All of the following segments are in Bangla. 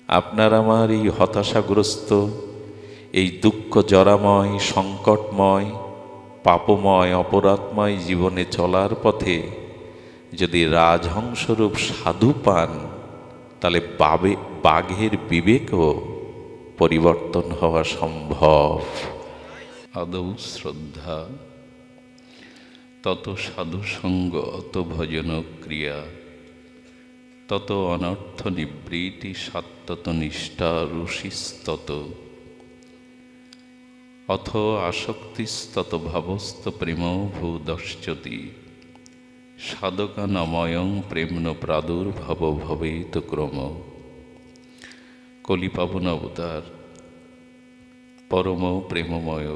আপনার আমার এই হতাশাগ্রস্ত, এই দুঃখ জরাময়, সংকটময়, পাপময়, অপরাধময় জীবনে চলার পথে যদি রাজহংসরূপ সাধু পান, তাহলে বাঘের বিবেকও পরিবর্তন হওয়া সম্ভব। আদৌ শ্রদ্ধা, তত সাধুসঙ্গ, অত ভজন ক্রিয়া, তত অনর্থ নিবৃত্তি, সাত্তত নিষ্ঠা রুষিস্তত, অথ আসক্তিস্তত ভাবস্ত প্রেম ভূদশ্চতি, সাধকানময়ং প্রেম্ন প্রাদুর্ভাব ভবেত ক্রম। কলিপাবন অবতার, পরম প্রেমময়,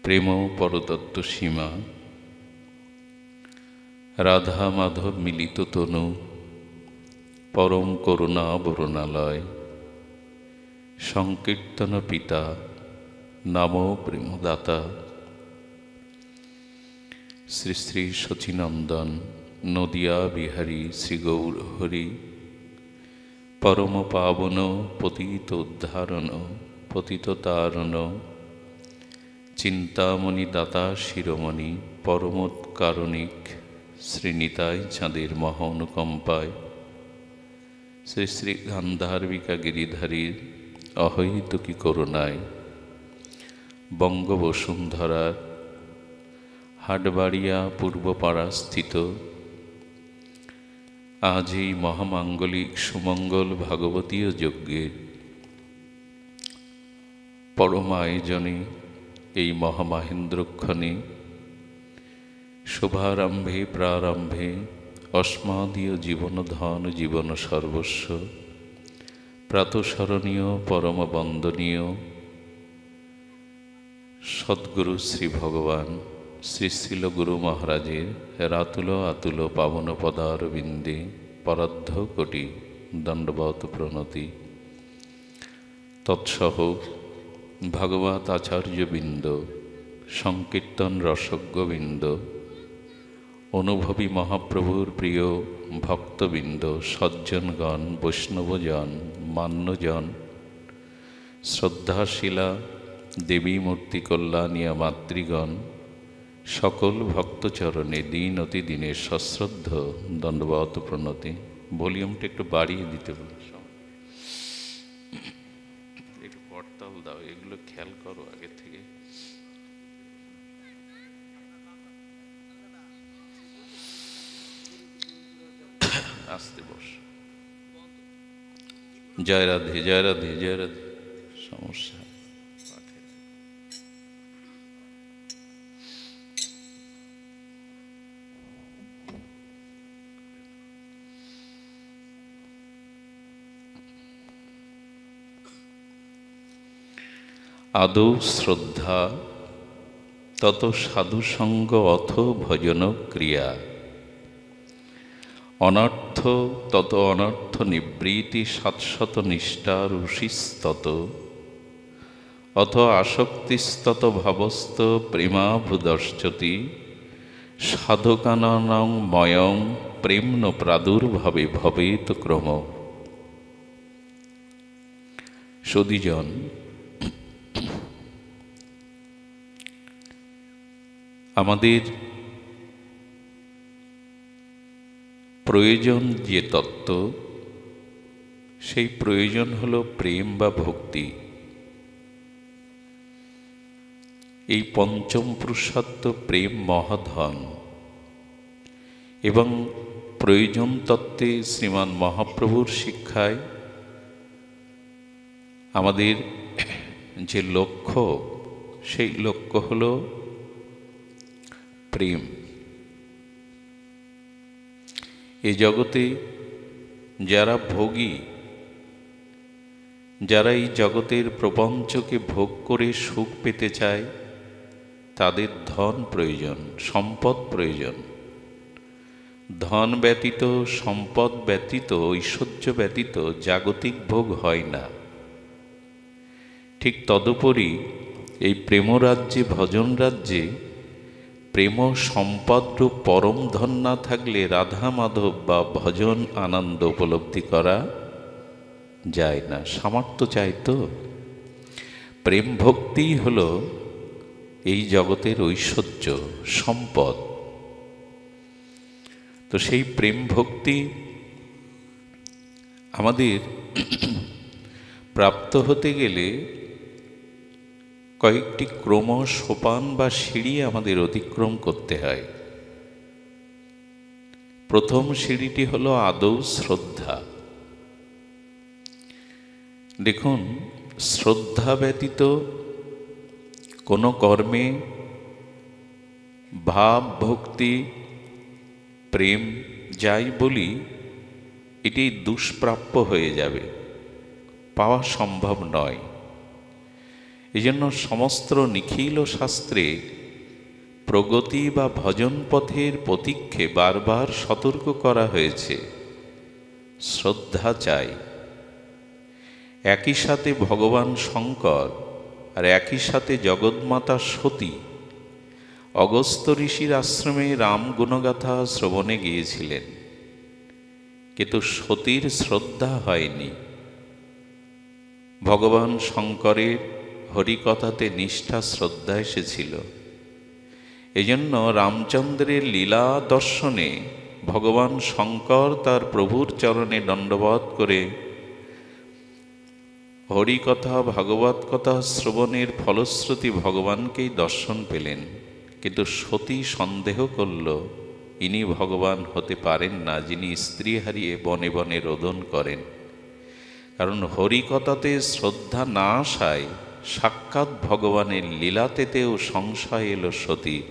প্রেম পরতত্ত্ব সীমা, রাধা মাধব মিলিত তনু, পরম করুণা বরুণালয়, সংকীর্তন পিতা, নাম প্রেমদাতা, শ্রী শ্রী শচীনন্দন নদিয়া বিহারী শ্রী গৌর হরি, পরম পাবন পতিত উদ্ধারণ, পতিত তারণ, চিন্তামণি দাতা শিরোমণি, পরমোৎকারণিক শ্রী নিতাই চাঁদের মহানুকম্পায়, শ্রী শ্রী গান্ধার্বিকা গিরিধারীর অহৈতুকী করুণায়, বঙ্গবসুন্ধরার হাটবাড়িয়া পূর্বপাড়া স্থিত আজ এই মহামাঙ্গলিক সুমঙ্গল ভাগবতীয় যজ্ঞের পরম আয়োজনে, এই মহামহেন্দ্রক্ষণে শুভারম্ভে প্রারম্ভে অস্মাদীয় জীবনধন জীবন সর্বস্ব প্রাতঃস্মরণীয় পরম বন্দনীয় সদ্গুরু শ্রী ভগবান শ্রী শ্রীল গুরু মহারাজের রাতুল আতুল পাবন পদারবিন্দে পরার্ধ কোটি দণ্ডবত প্রণতি। তৎসহ ভাগবত আচার্যবৃন্দ, সংকীর্তন রসজ্ঞবৃন্দ, অনুভবী মহাপ্রভুর প্রিয় ভক্তবৃন্দ, সজ্জনগণ, বৈষ্ণবজন, মান্যজন, শ্রদ্ধাশীলা দেবী মূর্তি কল্যাণিয়া মাতৃগণ, সকল ভক্তচরণে দিন অতি দিনে সশ্রদ্ধ দণ্ডবত প্রণতি। ভলিউমটা একটু বাড়িয়ে দিতে বলি, একটু করতাল দাও, এগুলো খেয়াল করো আগে থেকে। আসতে বস। জয় রাধে, জয় রাধে, জয় রাধে। সমস্যা আদৌ শ্রদ্ধা, তত সাধুসঙ্গ, অথ ভজন ক্রিয়া, অনর্থ তত অনর্থ নিবৃত্তি, সাতশত নিষ্ঠা রুষিস্তত, অথ আসক্তিস্তত ভাবস্ত প্রেমাভুদশ্চতি, সাধকানাং ময়ং প্রেম্ন প্রাদুর্ভাবে ভবেত ক্রম। সদীজন, আমাদের প্রয়োজন যে তত্ত্ব, সেই প্রয়োজন হল প্রেম বা ভক্তি। এই পঞ্চম পুরুষার্থ প্রেম মহাধন, এবং প্রয়োজন তত্ত্বে শ্রীমান মহাপ্রভুর শিক্ষায় আমাদের যে লক্ষ্য, সেই লক্ষ্য হল প্রেম। এ জগতে যারা ভোগী, যারা এই জগতের প্রপঞ্চকে ভোগ করে সুখ পেতে চায়, তাদের ধন প্রয়োজন, সম্পদ প্রয়োজন। ধন ব্যতীত, সম্পদ ব্যতীত, ঐশ্বর্য ব্যতীত জাগতিক ভোগ হয় না। ঠিক তদুপরি এই প্রেমরাজ্যে, ভজন রাজ্যে প্রেম সম্পদরূপ পরম ধন না থাকলে রাধা মাধব বা ভজন আনন্দ উপলব্ধি করা যায় না, সামর্থ্য চাই তো। প্রেম ভক্তি হলো এই জগতের ঐশ্বর্য, সম্পদ। তো সেই প্রেম ভক্তি আমাদের প্রাপ্ত হতে গেলে কয়েকটি ক্রম, সোপান বা সিঁড়ি আমাদের অতিক্রম করতে হয়। প্রথম সিঁড়িটি হলো আদৌ শ্রদ্ধা। দেখুন, শ্রদ্ধা ব্যতীত কোনো কর্মে ভাব, ভক্তি, প্রেম যাই বলি, এটি দুষ্প্রাপ্য হয়ে যাবে, পাওয়া সম্ভব নয়। এজন্য সমস্ত নিখিল শাস্ত্রে প্রগতি বা ভজন পথের প্রতীক্ষে বারবার সতর্ক করা হয়েছে, শ্রদ্ধা চাই। একই সাথে ভগবান শঙ্কর আর একই সাথে জগৎমাতা সতী অগস্ত্য ঋষির আশ্রমে রাম গুণগাথা শ্রবণে গিয়েছিলেন, কিন্তু সতীর শ্রদ্ধা হয়নি। ভগবান শঙ্করের হরিকথাতে নিষ্ঠা, শ্রদ্ধা এসেছিল। এজন্য রামচন্দ্রের লীলা দর্শনে ভগবান শঙ্কর তার প্রভুর চরণে দণ্ডবৎ করে হরিকথা, ভাগবত কথা শ্রবণের ফলশ্রুতি ভগবানকেই দর্শন পেলেন। কিন্তু সতী সন্দেহ করল, ইনি ভগবান হতে পারেন না, যিনি স্ত্রী হারিয়ে বনে বনে রোদন করেন। কারণ হরিকথাতে শ্রদ্ধা না আসায় সাক্ষাৎ ভগবানের লীলাতেতেও সংশয় এলো সতীর।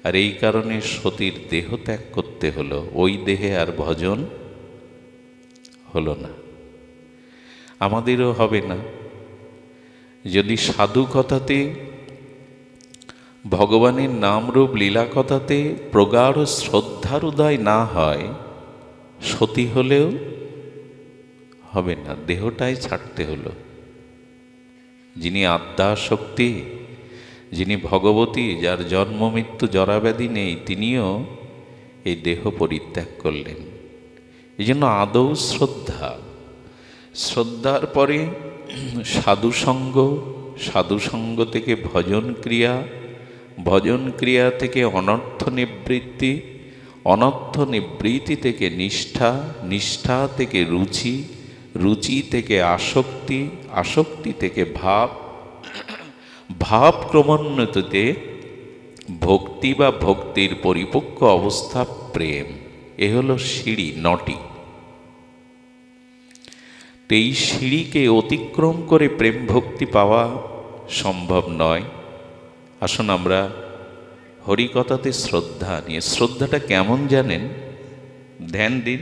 আর এই কারণে সতীর দেহ ত্যাগ করতে হলো, ওই দেহে আর ভজন হলো না। আমাদেরও হবে না। যদি সাধু কথাতে, ভগবানের নামরূপ লীলা কথাতে প্রগাঢ় শ্রদ্ধার উদয় না হয়, সতী হলেও হবে না, দেহটাই ছাড়তে হলো। যিনি আদ্যাশক্তি, যিনি ভগবতী, যার জন্ম মৃত্যু জরাব্যাধি নেই, তিনিও এই দেহ পরিত্যাগ করলেন। এই জন্য আদৌ শ্রদ্ধা। শ্রদ্ধার পরে সাধুসঙ্গ, সাধুসঙ্গ থেকে ভজন ক্রিয়া, ভজন ক্রিয়া থেকে অনর্থ নিবৃত্তি, অনর্থ নিবৃত্তি থেকে নিষ্ঠা, নিষ্ঠা থেকে রুচি, রুচি থেকে আসক্তি, আসক্তি থেকে ভাব, ভাব ক্রমোন্নতিতে ভক্তি বা ভক্তির পরিপক্ক অবস্থা প্রেম। এ হলো সিঁড়ি, 9টি। এই সিঁড়িকে অতিক্রম করে প্রেম ভক্তি পাওয়া সম্ভব নয়। আসুন আমরা হরিকথাতে শ্রদ্ধা নিয়ে, শ্রদ্ধাটা কেমন জানেন? ধ্যান দিন,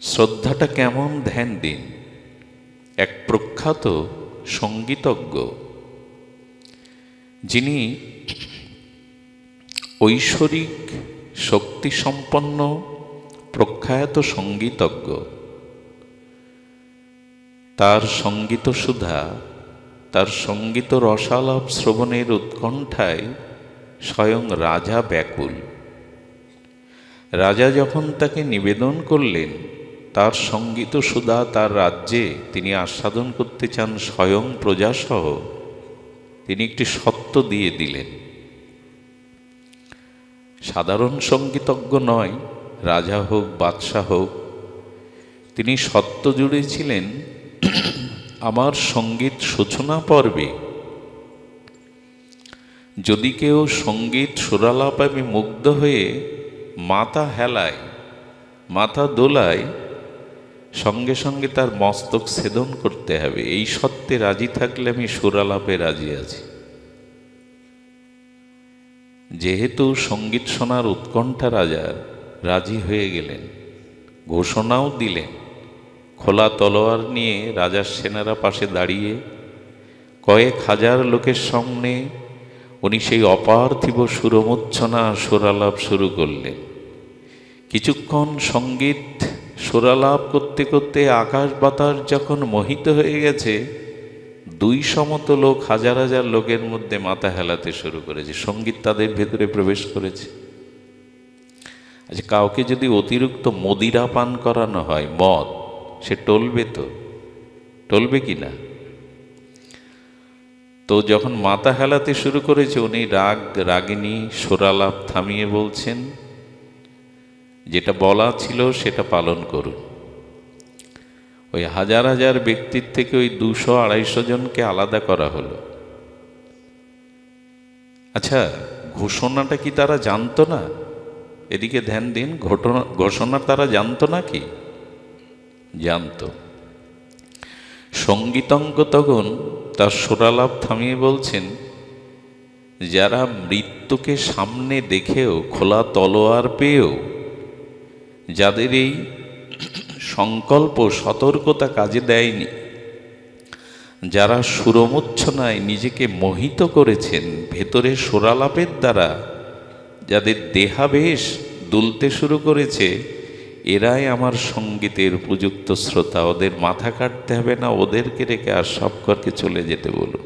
শ্রদ্ধাটা কেমন ধ্যান দিন। এক প্রখ্যাত সঙ্গীতজ্ঞ, যিনি ঐশ্বরিক শক্তিসম্পন্ন প্রখ্যাত সঙ্গীতজ্ঞ, তার সঙ্গীত সুধা, তার সঙ্গীত রসালাপ শ্রবণের উৎকণ্ঠায় স্বয়ং রাজা ব্যাকুল। রাজা যখন তাকে নিবেদন করলেন তার সঙ্গীত সুধা তার রাজ্যে তিনি আস্বাদন করতে চান স্বয়ং প্রজাসহ, তিনি একটি সত্ত্ব দিয়ে দিলেন। সাধারণ সঙ্গীতজ্ঞ নয়, রাজা হোক বাদশাহ হোক, তিনি সত্ত্ব জুড়েছিলেন, আমার সঙ্গীত সূচনা পর্বে যদি কেউ সঙ্গীত সুরালাপ আমি মুগ্ধ হয়ে মাথা হেলায়, মাথা দোলায়, সঙ্গে সঙ্গে তার মস্তক ছেদন করতে হবে। এই সত্ত্বে রাজি থাকলে আমি সুরালাপে রাজি আছি। যেহেতু সঙ্গীত শোনার উৎকণ্ঠা রাজার, রাজি হয়ে গেলেন, ঘোষণাও দিলেন। খোলা তলোয়ার নিয়ে রাজার সেনারা পাশে দাঁড়িয়ে কয়েক হাজার লোকের সামনে উনি সেই অপার্থিব সুরমূর্ছনা সুরালাপ শুরু করলেন। কিছুক্ষণ সঙ্গীত সুরালাপ করতে করতে আকাশ বাতাস যখন মোহিত হয়ে গেছে, 200 লোক হাজার হাজার লোকের মধ্যে মাথা হেলাতে শুরু করেছে। সঙ্গীত তাদের ভেতরে প্রবেশ করেছে। আচ্ছা, কাউকে যদি অতিরিক্ত মদিরা পান করানো হয়, মদ, সে টলবে তো? টলবে কি না? তো যখন মাথা হেলাতে শুরু করেছে, উনি রাগিনী সুরালাপ থামিয়ে বলছেন, যেটা বলা ছিল সেটা পালন করুন। ওই হাজার হাজার ব্যক্তির থেকে ওই 200-250 জনকে আলাদা করা হলো। আচ্ছা, ঘোষণাটা কি তারা জানতো না? এদিকে ধ্যান দিন, ঘোষণা তারা জানতো না কি? জানতো। সঙ্গীতজ্ঞ তখন তার সুরালাপ থামিয়ে বলছেন, যারা মৃত্যুকে সামনে দেখেও, খোলা তলোয়ার পেয়েও, যাদের এই সংকল্প সতর্কতা কাজে দেয়নি, যারা সুরমূর্ছনায় নিজেকে মোহিত করেছেন ভেতরে সুরালাপের দ্বারা, যাদের দেহাবেশ দুলতে শুরু করেছে, এরাই আমার সঙ্গীতের উপযুক্ত শ্রোতা। ওদের মাথা কাটতে হবে না, ওদেরকে রেখে আর সবকরকে চলে যেতে বলুন।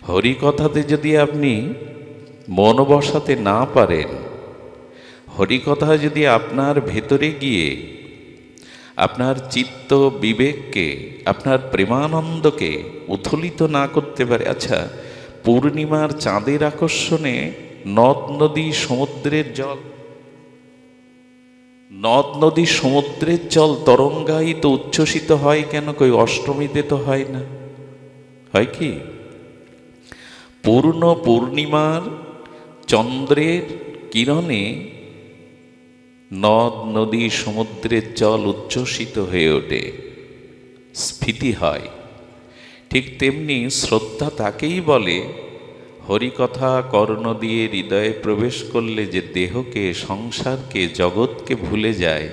হরিকথাতে যদি আপনি মন বসাতে না পারেন, হরিকথা যদি আপনার ভেতরে গিয়ে আপনার চিত্ত বিবেককে, আপনার প্রেমানন্দকে উথলিত না করতে পারে। আচ্ছা, পূর্ণিমার চাঁদের আকর্ষণে নদ নদী সমুদ্রের জল তরঙ্গায়িত উচ্ছ্বসিত হয় কেন? কই অষ্টমীতে তো হয় না? হয় কি? পূর্ণ পূর্ণিমার চন্দ্রের কিরণে নদ নদী সমুদ্রের জল উচ্ছ্বসিত হয়ে ওঠে, স্ফীতি হয়। ঠিক তেমনি শ্রদ্ধা তাকেই বলে, হরিকথা কর্ণ দিয়ে হৃদয়ে প্রবেশ করলে যে দেহকে, সংসারকে, জগৎকে ভুলে যায়,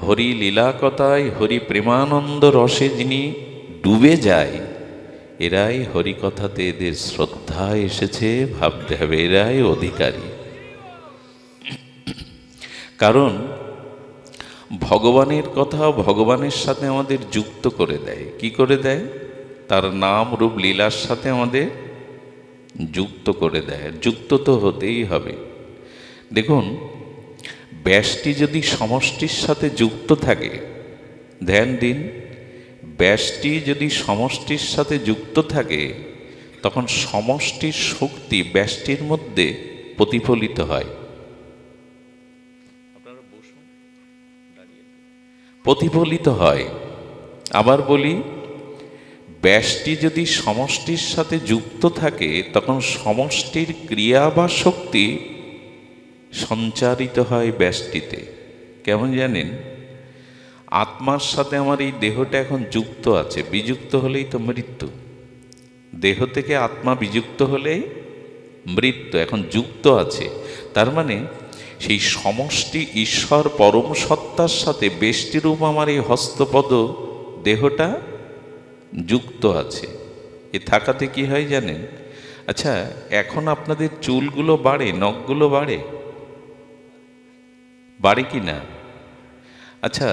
হরি লীলাকথায়, হরি প্রেমানন্দ রসে যিনি ডুবে যায়, এরাই হরিকথাতে এদের শ্রদ্ধা এসেছে ভাবতে হবে, এরাই অধিকারী। কারণ ভগবানের কথা ভগবানের সাথে আমাদের যুক্ত করে দেয়। কি করে দেয়? তার নাম রূপ লীলার সাথে আমাদের যুক্ত করে দেয়। যুক্ত তো হতেই হবে। দেখুন, ব্যষ্টি যদি সমষ্টির সাথে যুক্ত থাকে, ধ্যান দিন, ব্যষ্টি যদি সমষ্টির সাথে যুক্ত থাকে, তখন সমষ্টির শক্তি ব্যষ্টির মধ্যে প্রতিফলিত হয়। প্রতিফলিত হয়। আবার বলি, ব্যষ্টি যদি সমষ্টির সাথে যুক্ত থাকে, তখন সমষ্টির ক্রিয়া বা শক্তি সঞ্চারিত হয় ব্যষ্টিতে। কেমন জানেন? আত্মার সাথে আমার এই দেহটা এখন যুক্ত আছে, বিযুক্ত হলেই তো মৃত্যু। দেহ থেকে আত্মা বিযুক্ত হলেই মৃত্যু। এখন যুক্ত আছে, তার মানে সেই সমষ্টি ঈশ্বর পরম সত্তার সাথে ব্যষ্টিরূপ আমার এই হস্তপদ দেহটা যুক্ত আছে। এ থাকাতে কি হয় জানেন? আচ্ছা, এখন আপনাদের চুলগুলো বাড়ে, নখগুলো বাড়ে, বাড়ে কি না? আচ্ছা,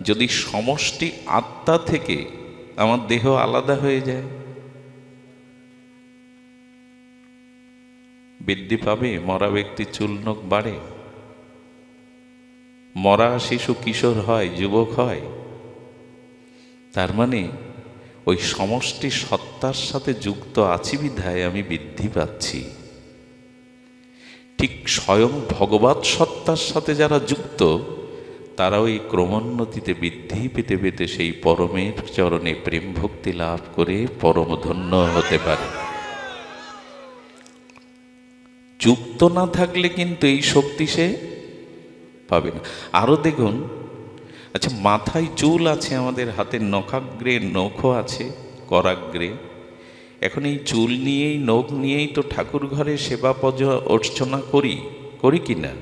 যদি সমষ্টি আত্মা থেকে আমার দেহ আলাদা হয়ে যায়, বৃদ্ধি পাবে? মরা ব্যক্তির চুল নখ বাড়ে? মরা শিশু কিশোর হয়, যুবক হয়। তার মানে ওই সমষ্টি সত্তার সাথে যুক্ত আছি বিধায় আমি বৃদ্ধি পাচ্ছি। ঠিক স্বয়ং ভগবৎ সত্তার সাথে যারা যুক্ত, তারা ওই ক্রমোন্নতিতে বৃদ্ধি পেতে পেতে সেই পরমের চরণে প্রেম ভক্তি লাভ করে পরম ধন্য হতে পারে। যুক্ত না থাকলে কিন্তু এই শক্তি সে পাবে না। আরো দেখুন, আচ্ছা, মাথায় চুল আছে, আমাদের হাতের নখাগ্রে নখও আছে, করাগ্রে। এখন এই চুল নিয়েই, নখ নিয়েই তো ঠাকুর ঘরে সেবা অর্চনা করি কি না?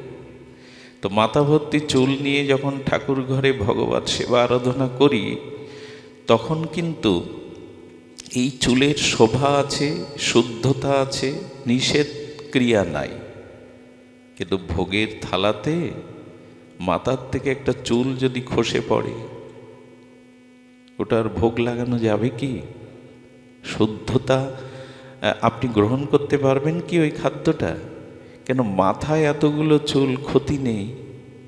তো মাথা ভর্তি চুল নিয়ে যখন ঠাকুর ঘরে ভগবত সেবা আরাধনা করি, তখন কিন্তু এই চুলের শোভা আছে, শুদ্ধতা আছে, নিষেধ ক্রিয়া নাই। কিন্তু ভোগের থালাতে মাথার থেকে একটা চুল যদি খসে পড়ে, ওটার ভোগ লাগানো যাবে কি? শুদ্ধতা আপনি গ্রহণ করতে পারবেন কি ওই খাদ্যটা? কেন মাথায় এতগুলো চুল, ক্ষতি নেই,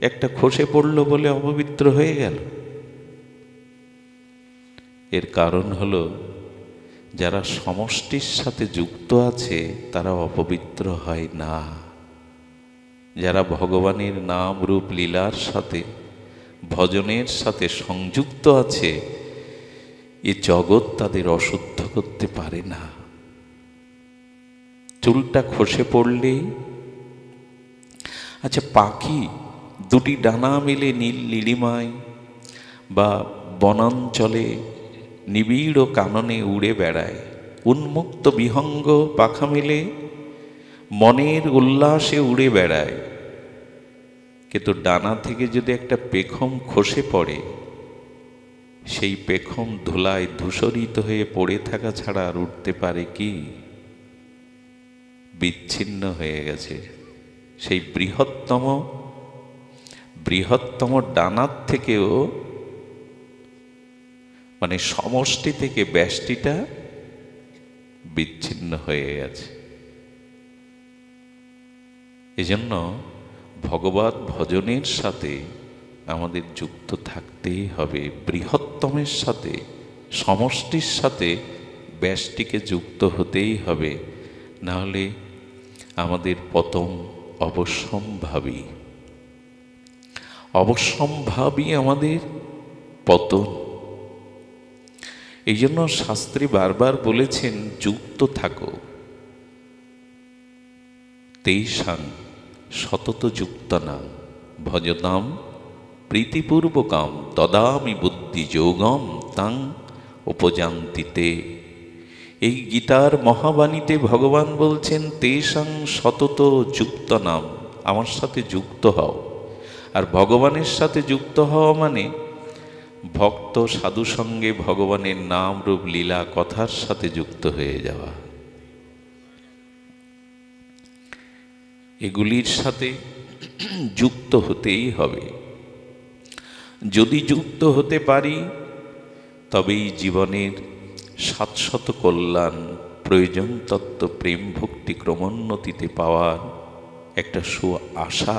একটা খসে পড়ল বলে অপবিত্র হয়ে গেল? এর কারণ হলো যারা সমষ্টির সাথে যুক্ত আছে তারা অপবিত্র হয় না। যারা ভগবানের নাম রূপ লীলার সাথে, ভজনের সাথে সংযুক্ত আছে, এ জগৎ তাদের অশুদ্ধ করতে পারে না। চুলটা খসে পড়লেই, আচ্ছা পাখি দুটি ডানা মিলে নীল নীলিমায় বা বনাঞ্চলে নিবিড় কাননে উড়ে বেড়ায়, উন্মুক্ত বিহঙ্গ পাখা মেলে মনের উল্লাসে উড়ে বেড়ায়, কিন্তু ডানা থেকে যদি একটা পেখম খসে পড়ে, সেই পেখম ধুলায় ধূসরিত হয়ে পড়ে থাকা ছাড়া আর উঠতে পারে কি? বিচ্ছিন্ন হয়ে গেছে। সেই বৃহত্তম ডানার থেকেও, মানে সমষ্টি থেকে ব্যষ্টিটা বিচ্ছিন্ন হয়ে গেছে। এজন্য ভগবত ভজনের সাথে আমাদের যুক্ত থাকতেই হবে। বৃহত্তমের সাথে, সমষ্টির সাথে ব্যষ্টিকে যুক্ত হতেই হবে, নাহলে আমাদের পতন অবশ্যম্ভাবী। অবশ্যম্ভাবী আমাদের পতন। এই জন্য শাস্ত্রী বারবার বলেছেন, যুক্ত থাকো। তেষাং সতত যুক্তানাং ভজতাম প্রীতিপূর্বকাম দদামি বুদ্ধি যোগম তাং উপজান্তিতে। এই গীতার মহাবাণীতে ভগবান বলছেন, তেষাং সতত যুক্তানাম, আমার সাথে যুক্ত হও। আর ভগবানের সাথে যুক্ত হওয়া মানে ভক্ত সাধু সঙ্গে ভগবানের নাম রূপ লীলা কথার সাথে যুক্ত হয়ে যাওয়া। এগুলির সাথে যুক্ত হতেই হবে। যদি যুক্ত হতে পারি তবেই জীবনের শাশ্বত কল্যাণ, প্রয়োজন তত্ত্ব, প্রেম ভক্তি ক্রমোন্নতিতে পাওয়ার একটা আশা,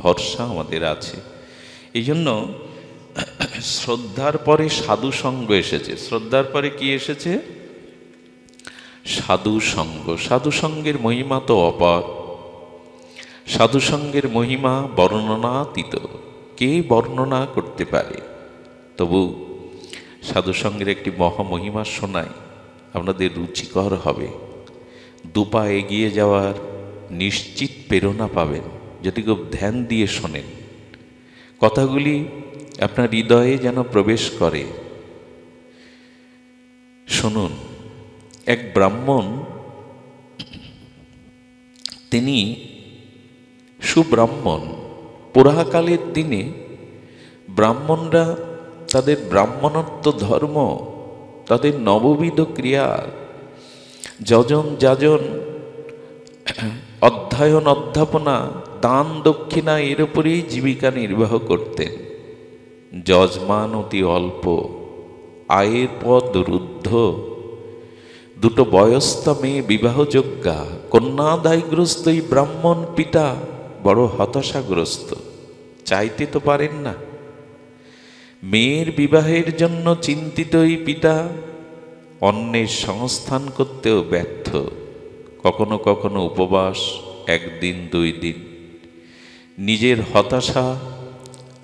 ভরসা আমাদের আছে। এই জন্য শ্রদ্ধার পরে সাধু সঙ্গ এসেছে। শ্রদ্ধার পরে কি এসেছে? সাধু সঙ্গ। সাধু সঙ্গের মহিমা তো অপার। সাধু সঙ্গের মহিমা বর্ণনাতীত, কে বর্ণনা করতে পারে? তবু সাধু সঙ্গের একটি মহামহিমা শোনাই, আপনাদের রুচিকর হবে। দুপা এগিয়ে যাওয়ার নিশ্চিত প্রেরণা পাবেন যদি খুব ধ্যান দিয়ে শোনেন। কথাগুলি আপনার হৃদয়ে যেন প্রবেশ করে। শুনুন, এক ব্রাহ্মণ, তিনি সুব্রাহ্মণ। পুরাকালের দিনে ব্রাহ্মণরা তাদের ব্রাহ্মণত্ব ধর্ম, তাদের নববিধ ক্রিয়া, যজন যাজন, অধ্যয়ন অধ্যাপনা, দান দক্ষিণা, এর উপরেই জীবিকা নির্বাহ করতেন। যজমান অতি অল্প, আয়ের পথ রুদ্ধ, দুটো বয়স্তা মেয়ে বিবাহযোগ্যা, কন্যাদায়গ্রস্ত এই ব্রাহ্মণ পিতা বড় হতাশাগ্রস্ত। চাইতে তো পারেন না। মেয়ের বিবাহের জন্য চিন্তিত এই পিতা অন্যের সংস্থান করতেও ব্যর্থ। কখনো কখনো উপবাস, একদিন দুই দিন। নিজের হতাশা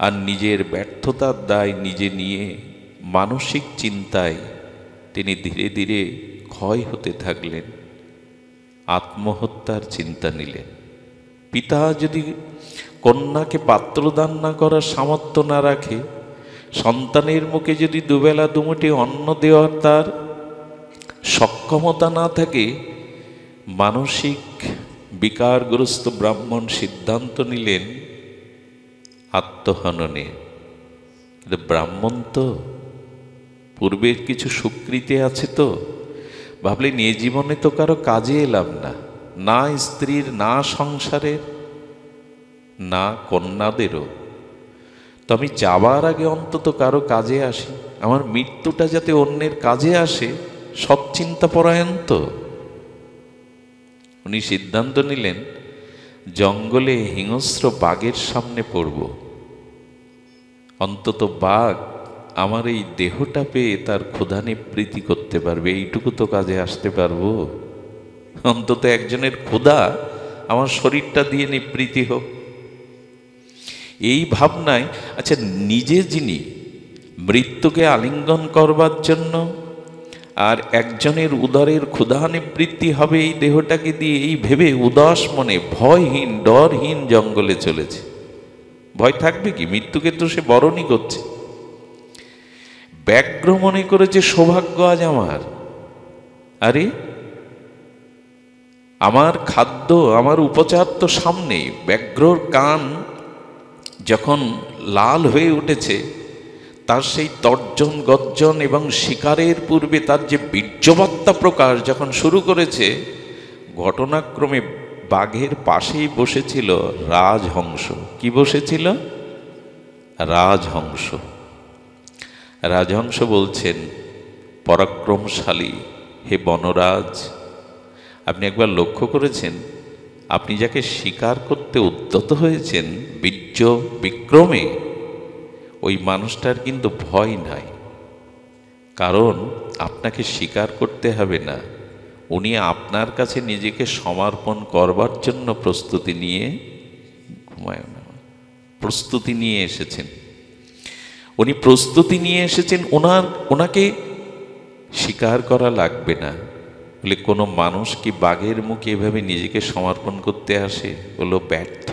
আর নিজের ব্যর্থতার দায় নিজে নিয়ে মানসিক চিন্তায় তিনি ধীরে ধীরে ক্ষয় হতে থাকলেন। আত্মহত্যার চিন্তা নিলেন। পিতা যদি কন্যাকে পাত্রদান না করার সামর্থ্য না রাখে, সন্তানের মুখে যদি দুবেলা দুমুঠি অন্ন দেওয়ার তার সক্ষমতা না থাকে, মানসিক বিকারগ্রস্ত ব্রাহ্মণ সিদ্ধান্ত নিলেন আত্মহননে। কিন্তু ব্রাহ্মণ তো পূর্বের কিছু সুকৃতি আছে, তো ভাবলেন এ জীবনে তো কারো কাজে এলাম না, না স্ত্রীর, না সংসারের, না কন্যাদেরও। তো আমি যাবার আগে অন্তত কারো কাজে আসি, আমার মৃত্যুটা যাতে অন্যের কাজে আসে, সব চিন্তা পরায়ণ তো। উনি সিদ্ধান্ত নিলেন জঙ্গলে হিংস্র বাঘের সামনে পড়ব, অন্তত বাঘ আমার এই দেহটা পেয়ে তার ক্ষুধা নিবৃত্তি করতে পারবে, এইটুকু তো কাজে আসতে পারবো। অন্তত একজনের ক্ষুধা আমার শরীরটা দিয়ে নিবৃত্তি হোক, এই ভাবনায়। আচ্ছা, নিজে যিনি মৃত্যুকে আলিঙ্গন করবার জন্য আর একজনের উদরের ক্ষুধা নিবৃত্তি হবে এই দেহটাকে দিয়ে, এই ভেবে উদাস মনে ভয়হীন ডরহীন জঙ্গলে চলেছে। ভয় থাকবে কি? মৃত্যুকে তো সে বরণই করছে। ব্যাঘ্র মনে করেছে সৌভাগ্য আজ আমার। আরে আমার খাদ্য, আমার উপচার তো সামনেই। ব্যাঘ্রর কান যখন লাল হয়ে উঠেছে, তার সেই তর্জন গর্জন এবং শিকারের পূর্বে তার যে বীর্যবত্তা প্রকাশ যখন শুরু করেছে, ঘটনাক্রমে বাঘের পাশেই বসেছিল রাজহংস। কি বসেছিল? রাজহংস। রাজহংস বলছেন, পরাক্রমশালী হে বনরাজ, আপনি একবার লক্ষ্য করেছেন আপনি যাকে শিকার করতে উদ্যত হয়েছেন বীর্য বিক্রমে, ওই মানুষটার কিন্তু ভয় নাই। কারণ আপনাকে স্বীকার করতে হবে না, উনি আপনার কাছে নিজেকে সমর্পণ করবার জন্য প্রস্তুতি নিয়ে এসেছেন। উনি প্রস্তুতি নিয়ে এসেছেন, ওনাকে স্বীকার করা লাগবে না। বলে কোনো মানুষ কি বাঘের মুখে এভাবে নিজেকে সমর্পণ করতে আসে? বলল ব্যর্থ,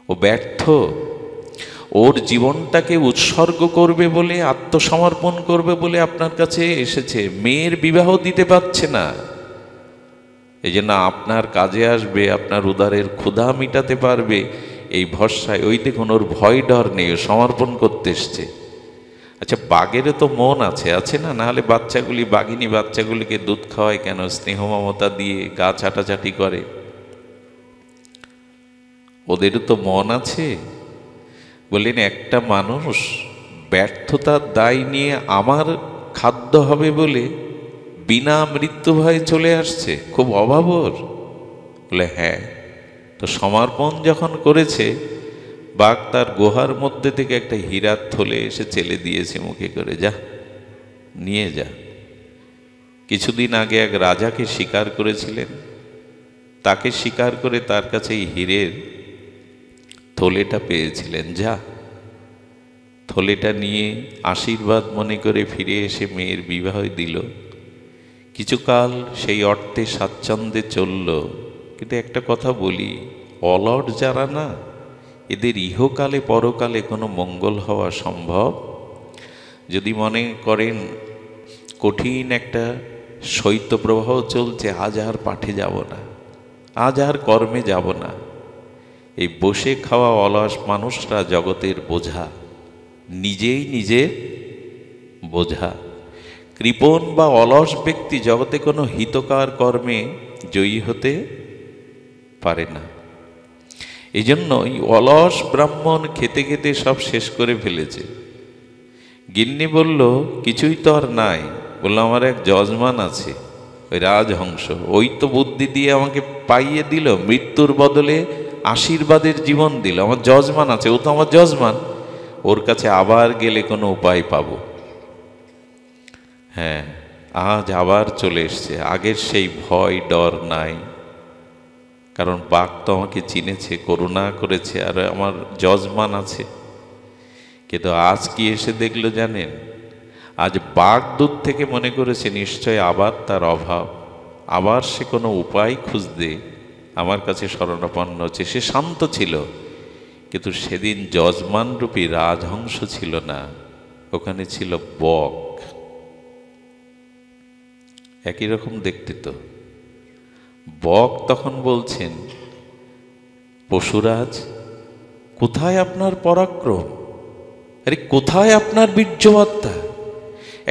ও ব্যর্থ। ওর জীবনটাকে উৎসর্গ করবে বলে, আত্মসমর্পণ করবে বলে আপনার কাছে এসেছে। মেয়ের বিবাহ দিতে পারছে না, এই জন্য আপনার কাজে আসবে, আপনার উদারের ক্ষুধা মিটাতে পারবে এই ভরসায়। ওই দেখুন, ওর ভয় ডর নেই, সমর্পণ করতে এসছে। আচ্ছা, বাঘেরও তো মন আছে না? নাহলে বাচ্চাগুলি, বাঘিনী বাচ্চাগুলিকে দুধ খাওয়ায় কেন? স্নেহ মমতা দিয়ে গা চাটাচাটি করে। ওদেরও তো মন আছে। বললেন, একটা মানুষ ব্যর্থতার দায় নিয়ে আমার খাদ্য হবে বলে বিনা মৃত্যু ভয়ে চলে আসছে, খুব অভাবর। বলে হ্যাঁ, তো সমর্পণ যখন করেছে, বাঘ তার গুহার মধ্যে থেকে একটা হীরার থলে এসে চেলে দিয়েছে মুখে করে, যা নিয়ে যা। কিছুদিন আগে এক রাজাকে শিকার করেছিলেন, তাকে শিকার করে তার কাছে এই হীরের থলেটা পেয়েছিলেন, যা থলেটা নিয়ে আশীর্বাদ মনে করে ফিরে এসে মেয়ের বিবাহ দিল। কিছুকাল সেই অর্থে স্বাচ্ছন্দ্যে চলল। কিন্তু একটা কথা বলি, অলট যারা না, এদের ইহকালে পরকালে কোনো মঙ্গল হওয়া সম্ভব? যদি মনে করেন কঠিন একটা শৈত্যপ্রবাহ চলছে, আজ আর পাঠে যাব না, আজ আর কর্মে যাব না, এই বসে খাওয়া অলস মানুষরা জগতের বোঝা, নিজেই নিজের বোঝা। কৃপণ বা অলস ব্যক্তি জগতে কোনো হিতকার কর্মে জয়ী হতে পারে না। এই জন্য এই অলস ব্রাহ্মণ খেতে খেতে সব শেষ করে ফেলেছে। গিন্নি বলল, কিছুই তো আর নাই। বলল, আমার এক যজমান আছে, ওই রাজহংস, ওই তো বুদ্ধি দিয়ে আমাকে পাইয়ে দিল, মৃত্যুর বদলে আশীর্বাদের জীবন দিল। আমার যজমান আছে, ও তো আমার যজমান, ওর কাছে আবার গেলে কোনো উপায় পাবো। হ্যাঁ, আজ আবার চলে এসছে, আগের সেই ভয় ডর নাই। কারণ বাঘ তো আমাকে চিনেছে, করুণা করেছে, আর আমার যজমান আছে। কিন্তু আজ কি এসে দেখলো জানেন? আজ বাঘ দূর থেকে মনে করেছে নিশ্চয় আবার তার অভাব, আবার সে কোনো উপায় খুঁজতে আমার কাছে শরণাপন্ন হচ্ছে। সে শান্ত ছিল, কিন্তু সেদিন যজমানরূপী রাজহংস ছিল না, ওখানে ছিল বক। একই রকম দেখতে তো। বক তখন বলছেন, পশুরাজ, কোথায় আপনার পরাক্রম? আরে কোথায় আপনার বীর্যবত্তা?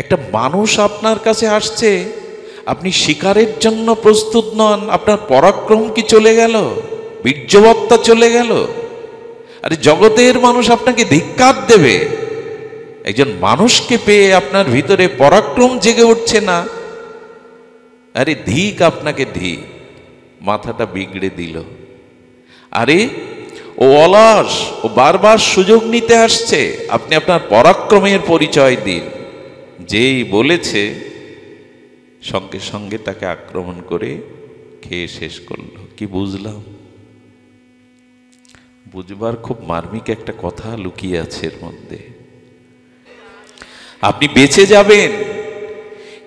একটা মানুষ আপনার কাছে আসছে, আপনি শিকারের জন্য প্রস্তুত নন, আপনার পরাক্রম কি চলে গেল? বীর্যবত্তা চলে গেল? আরে জগতের মানুষ আপনাকে ধিক্কার দেবে। একজন মানুষকে পেয়ে আপনার ভিতরে পরাক্রম জেগে উঠছে না। আরে ধিক আপনাকে, ধিক, মাথাটা বিগড়ে দিল। আরে ও অলস, ও বারবার সুযোগ নিতে আসছে, আপনি আপনার পরাক্রমের পরিচয় দিন। যেই বলেছে সঙ্গে সঙ্গে তাকে আক্রমণ করে খেয়ে শেষ করলো। কি বুঝলাম? বুঝবার খুব মার্মিক একটা কথা লুকিয়ে আছে এর মধ্যে। আপনি বেঁচে যাবেন,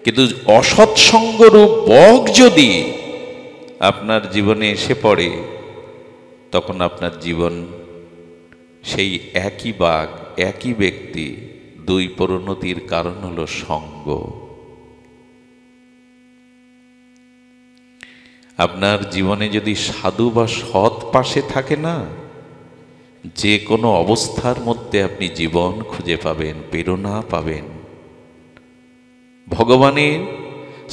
কিন্তু অসৎসঙ্গরূপ বক যদি আপনার জীবনে এসে পড়ে, তখন আপনার জীবন সেই একই বাঘ, একই ব্যক্তি, দুই পরিণতির কারণ হলো সঙ্গ। আপনার জীবনে যদি সাধু বা সৎ পাশে থাকে না, যে কোনো অবস্থার মধ্যে আপনি জীবন খুঁজে পাবেন, প্রেরণা পাবেন। ভগবানের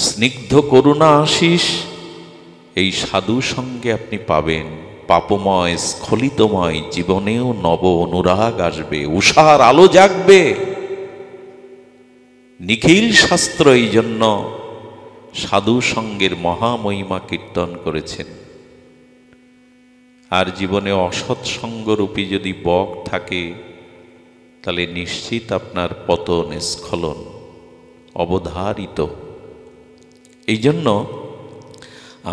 স্নিগ্ধ করুণা আশিস এই সাধু সঙ্গে আপনি পাবেন। পাপময় স্খলিতময় জীবনেও নব অনুরাগ আসবে, উষার আলো জাগবে। নিখিল শাস্ত্র এই জন্য সাধু সঙ্গের মহামহিমা কীর্তন করেছেন। আর জীবনে অসৎসঙ্গরূপী যদি বক থাকে, তাহলে নিশ্চিত আপনার পতন, স্খলন অবধারিত। এই জন্য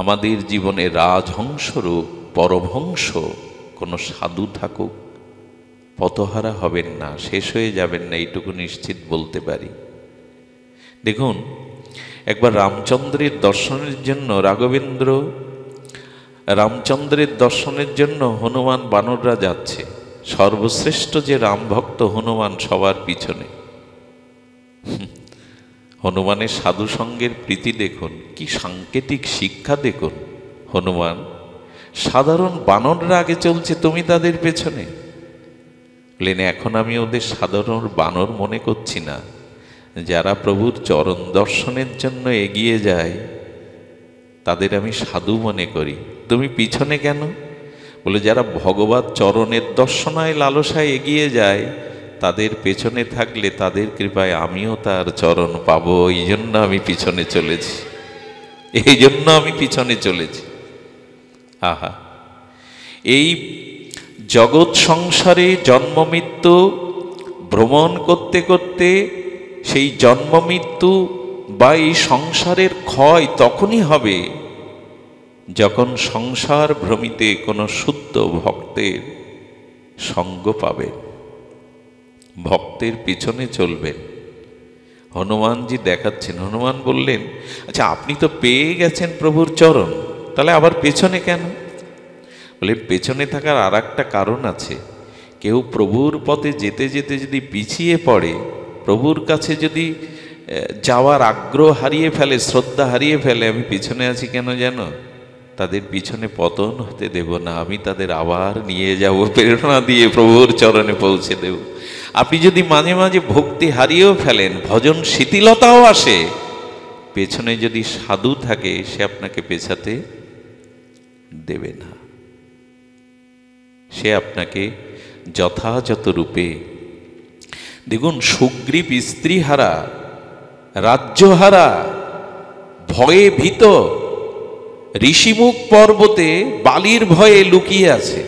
আমাদের জীবনে রাজহংসরূপ পরমহংস কোনো সাধু থাকুক, পথহারা হবেন না, শেষ হয়ে যাবেন না, এইটুকু নিশ্চিত বলতে পারি। দেখুন, একবার রামচন্দ্রের দর্শনের জন্য রামচন্দ্রের দর্শনের জন্য হনুমান বানররা যাচ্ছে। সর্বশ্রেষ্ঠ যে রাম ভক্ত হনুমান সবার পিছনে। হনুমানের সাধু সঙ্গের প্রীতি দেখুন, কি সাংকেতিক শিক্ষা দেখুন। হনুমান, সাধারণ বানররা আগে চলছে, তুমি তাদের পেছনে। বললেন, এখন আমি ওদের সাধারণ বানর মনে করছি না, যারা প্রভুর চরণ দর্শনের জন্য এগিয়ে যায় তাদের আমি সাধু মনে করি। তুমি পিছনে কেন? বলে, যারা ভগবত চরণের দর্শনায় লালসায় এগিয়ে যায় তাদের পেছনে থাকলে তাদের কৃপায় আমিও তার চরণ পাবো, এই জন্য আমি পিছনে চলেছি, এই জন্য আমি পিছনে চলেছি। আহা, এই জগৎ সংসারে জন্ম মৃত্যু ভ্রমণ করতে করতে সেই জন্ম মৃত্যু বা এই সংসারের ক্ষয় তখনই হবে যখন সংসার ভ্রমিতে কোনো শুদ্ধ ভক্তের সঙ্গ পাবেন, ভক্তের পিছনে চলবেন। হনুমানজি দেখাচ্ছেন। হনুমান বললেন, আচ্ছা আপনি তো পেয়ে গেছেন প্রভুর চরণ, তাহলে আবার পেছনে কেন? বলে, পেছনে থাকার আর একটা কারণ আছে। কেউ প্রভুর পথে যেতে যেতে যদি পিছিয়ে পড়ে, প্রভুর কাছে যদি যাওয়ার আগ্রহ হারিয়ে ফেলে, শ্রদ্ধা হারিয়ে ফেলে, আমি পিছনে আছি কেন জানো? তাদের পিছনে পতন হতে দেব না, আমি তাদের আবার নিয়ে যাব, প্রেরণা দিয়ে প্রভুর চরণে পৌঁছে দেব। আপনি যদি মাঝে মাঝে ভক্তি হারিয়েও ফেলেন, ভজন শিথিলতাও আসে, পেছনে যদি সাধু থাকে সে আপনাকে পেছাতে দেবে না, সে আপনাকে যথাযথ রূপে। দেখুন, সুগ্রীব স্ত্রীহারা, রাজ্যহারা, ভয়ে ভীত, ঋষিমুখ পর্বতে বালির ভয়ে লুকিয়ে আছে।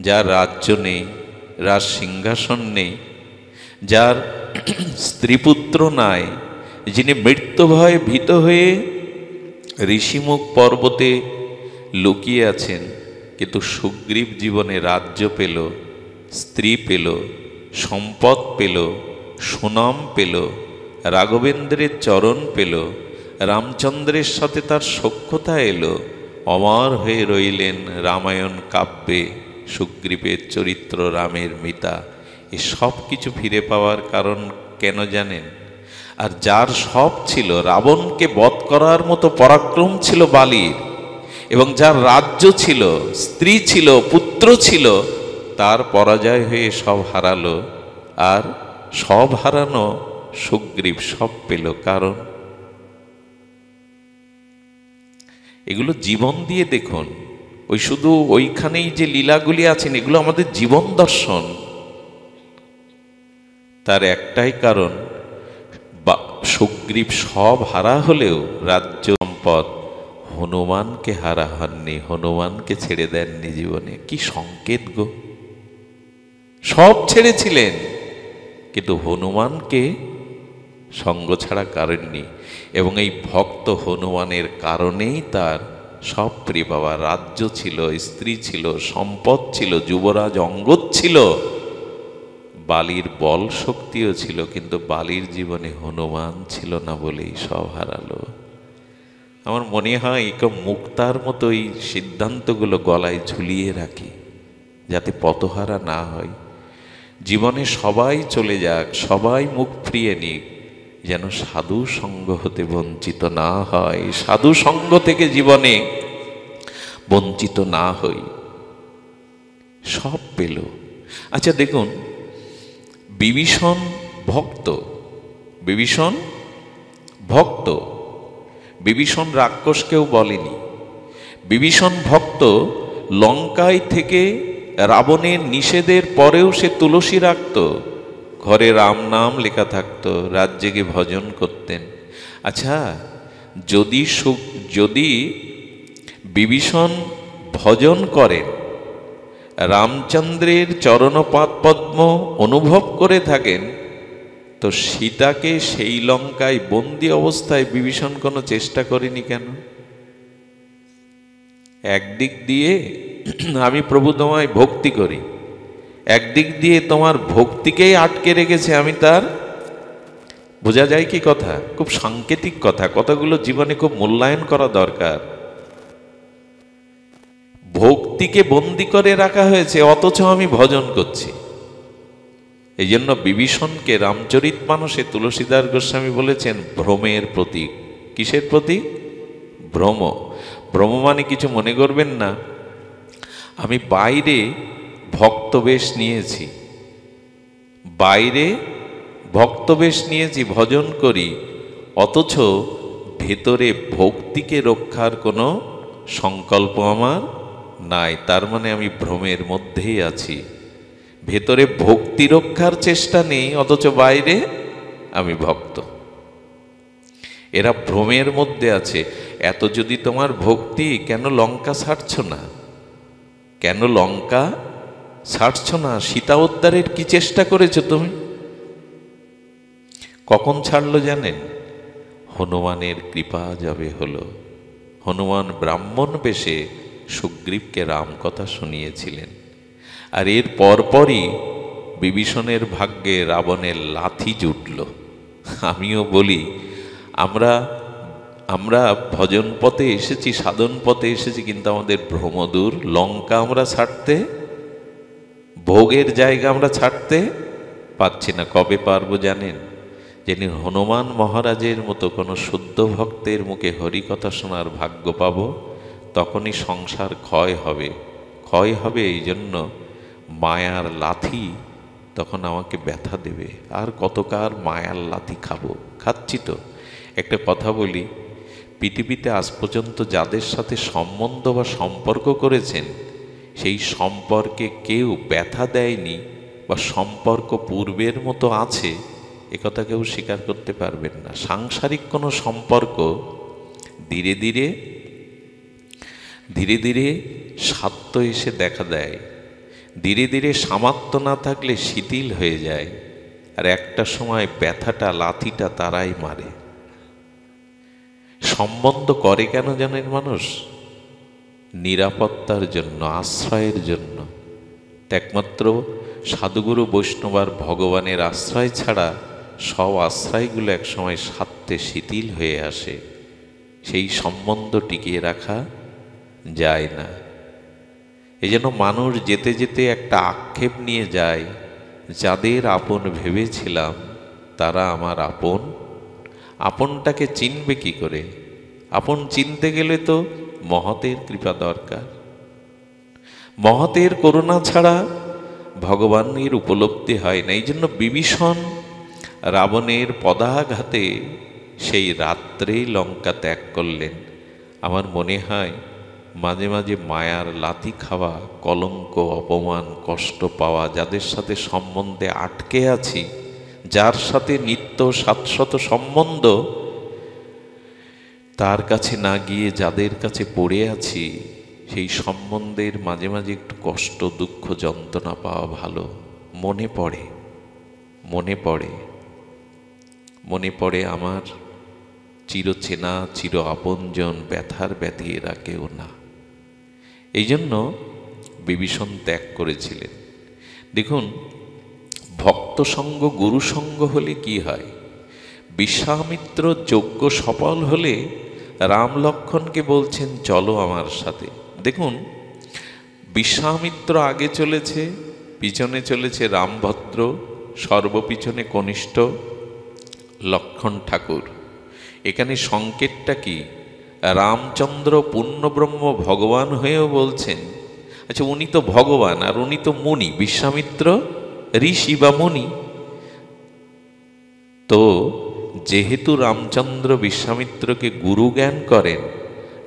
যার রাজ্য নেই, রাজ সিংহাসন নেই, যার স্ত্রীপুত্র নাই, যিনি মৃত্যু ভয়ে ভীত হয়ে ঋষিমুখ পর্বতে লুকিয়ে আছেন, কিন্তু সুগ্রীব জীবনে রাজ্য পেল, স্ত্রী পেল, সম্পদ পেল, সুনাম পেল, রাঘবেন্দ্রের চরণ পেল, রামচন্দ্রের সাথে তার সখ্যতা এলো, অমর হয়ে রইলেন রামায়ণ কাব্যে সুগ্রীবের চরিত্র, রামের মিতা। এ সব কিছু ফিরে পাওয়ার কারণ কেন জানেন? আর যার সব ছিল, রাবণকে বধ করার মতো পরাক্রম ছিল বালির, এবং যার রাজ্য ছিল, স্ত্রী ছিল, পুত্র ছিল, তার পরাজয় হয়ে সব হারালো। আর সব হারানো সুগ্রীব সব পেল। কারণ এগুলো জীবন দিয়ে দেখুন। ওই শুধু ওইখানেই যে লীলাগুলি আছেন, এগুলো আমাদের জীবন দর্শন। তার একটাই কারণ, সুগ্রীব সব হারা হলেও রাজ্য সম্পদ হনুমানকে হারা হননি, হনুমানকে ছেড়ে দেননি জীবনে। কি সংকেত গো! সব ছেড়েছিলেন, কিন্তু হনুমানকে সঙ্গ ছাড়া করেননি। এবং এই ভক্ত হনুমানের কারণেই তার সব প্রিয় বাবা, রাজ্য ছিল, স্ত্রী ছিল, সম্পদ ছিল, যুবরাজ অঙ্গদ ছিল, বালির বল শক্তিও ছিল, কিন্তু বালির জীবনে হনুমান ছিল না বলেই সব হারালো। আমার মনে হয় মুক্তার মতো এই সিদ্ধান্তগুলো গলায় ঝুলিয়ে রাখি, যাতে পথহারা না হয়। জীবনে সবাই চলে যাক, সবাই মুখ ফিরিয়ে নিক, যেন সাধু সঙ্গ হতে বঞ্চিত না হয়, সাধু সঙ্গ থেকে জীবনে বঞ্চিত না হই। সব পেল। আচ্ছা দেখুন, বিভীষণ ভক্ত, বিভীষণ ভক্ত, বিভীষণ রাক্ষস কেউ বলেনি। বিভীষণ ভক্ত, লঙ্কায় থেকে রাবণের নিষেধের পরেও সে তুলসী রাখত, ঘরে রাম নাম লেখা থাকতো, রাত জেগে ভজন করতেন। আচ্ছা, যদি বিভীষণ ভজন করেন, রামচন্দ্রের চরণপাদ পদ্ম অনুভব করে থাকেন, তো সীতাকে সেই লঙ্কায় বন্দি অবস্থায় বিভীষণ কোনো চেষ্টা করেনি কেন? একদিক দিয়ে আমি প্রভু তোমায় ভক্তি করি, একদিক দিয়ে তোমার ভক্তিকেই আটকে রেখেছে আমি তার। বোঝা যায় কি কথা? খুব সাংকেতিক কথা, কথাগুলো জীবনে খুব মূল্যায়ন করা দরকার। ভক্তিকে বন্দি করে রাখা হয়েছে, অথচ আমি ভজন করছি। এই জন্য বিভীষণকে রামচরিতমানসে তুলসীদাস গোস্বামী বলেছেন ভ্রমের প্রতীক। কিসের প্রতীক? ভ্রম। ভ্রম মানে কিছু মনে করবেন না, আমি বাইরে ভক্তবেশ নিয়েছি, বাইরে ভক্তবেশ নিয়েছি, ভজন করি, অথচ ভেতরে ভক্তিকে রক্ষার কোনো সংকল্প আমার নাই। তার মানে আমি ভ্রমের মধ্যেই আছি, ভেতরে ভক্তি রক্ষার চেষ্টা নেই, অথচ বাইরে আমি ভক্ত। এরা ভ্রমের মধ্যে আছে। এত যদি তোমার ভক্তি, কেন লঙ্কা ছাড়ছ না? কেন লঙ্কা ছাড়ছ না? সীতা উদ্ধারের কি চেষ্টা করেছো তুমি? কখন ছাড়লো জানেন? হনুমানের কৃপা যাবে হলো। হনুমান ব্রাহ্মণ বেশে সুগ্রীবকে রাম কথা শুনিয়েছিলেন, আর এর পরপরই বিভীষণের ভাগ্যে রাবণের লাথি জুটল। আমিও বলি, আমরা ভজন পথে এসেছি, সাধন পথে এসেছি, কিন্তু আমাদের ভ্রমদূর। লঙ্কা আমরা ছাড়তে, ভোগের জায়গা আমরা ছাড়তে পাচ্ছি না। কবে পারবো জানেন? যিনি হনুমান মহারাজের মতো কোনো শুদ্ধ ভক্তের মুখে হরিকথা শোনার ভাগ্য পাব, তখনই সংসার ক্ষয় হবে। ক্ষয় হবে এই জন্য মায়ার লাথি তখন আমাকে ব্যথা দেবে। আর কতকাল মায়ার লাথি খাবো? খাচ্ছি তো। একটা কথা বলি, পৃথিবীতে আজ পর্যন্ত যাদের সাথে সম্বন্ধ বা সম্পর্ক করেছেন, সেই সম্পর্কে কেউ ব্যথা দেয়নি বা সম্পর্ক পূর্বের মতো আছে, একথা কেউ স্বীকার করতে পারবেন না। সাংসারিক কোনো সম্পর্ক ধীরে ধীরে ধীরে ধীরে স্বার্থ এসে দেখা দেয়, ধীরে ধীরে সামর্থ্য না থাকলে শিথিল হয়ে যায়, আর একটা সময় ব্যথাটা, লাথিটা তারাই মারে। সম্বন্ধ করে কেন জানেন মানুষ? নিরাপত্তার জন্য, আশ্রয়ের জন্য। একমাত্র সাধুগুরু বৈষ্ণব আর ভগবানের আশ্রয় ছাড়া সব আশ্রয়গুলো একসময় স্বার্থে শিথিল হয়ে আসে, সেই সম্বন্ধ টিকিয়ে রাখা যায় না। এই জন্য মানুষ যেতে যেতে একটা আক্ষেপ নিয়ে যায়, যাদের আপন ভেবেছিলাম তারা আমার আপন। আপনটাকে চিনবে কি করে? আপন চিনতে গেলে তো মহতের কৃপা দরকার। মহতের করুণা ছাড়া ভগবানের উপলব্ধি হয় না। এই জন্য বিভীষণ রাবণের পদাঘাতে সেই রাত্রেই লঙ্কা ত্যাগ করলেন। আমার মনে হয় মাঝে মাঝে মায়ার লাথি খাওয়া, কলঙ্ক, অপমান, কষ্ট পাওয়া, যাদের সাথে সম্বন্ধে আটকে আছি, যার সাথে নিত্য শাশ্বত সম্বন্ধ, তার কাছে না গিয়ে যাদের কাছে পড়ে আছি সেই সম্বন্ধের মাঝে মাঝে একটু কষ্ট, দুঃখ, যন্ত্রণা পাওয়া ভালো। মনে পড়ে, মনে পড়ে, মনে পড়ে আমার চিরচেনা চির আপনজন, ব্যথার ব্যাধি এরা কেউ না। এই জন্য বিভীষণ ত্যাগ করেছিলেন। দেখুন, ভক্ত সঙ্গ গুরু সঙ্গ হলে কি হয়? বিশ্বামিত্র যজ্ঞ সফল হলে রাম লক্ষ্মণকে বলছেন চলো আমার সাথে। দেখুন, বিশ্বামিত্র আগে চলেছে, পিছনে চলেছে রামভদ্র, সর্বপিছনে কনিষ্ঠ লক্ষ্মণ ঠাকুর। এখানে সংকেতটা কি? রামচন্দ্র পূর্ণব্রহ্ম ভগবান হয়েও বলছেন, আচ্ছা উনি তো ভগবান আর উনি তো মুনি, বিশ্বামিত্র ঋষি বা মুনি। তো যেহেতু রামচন্দ্র বিশ্বামিত্রকে গুরু জ্ঞান করেন,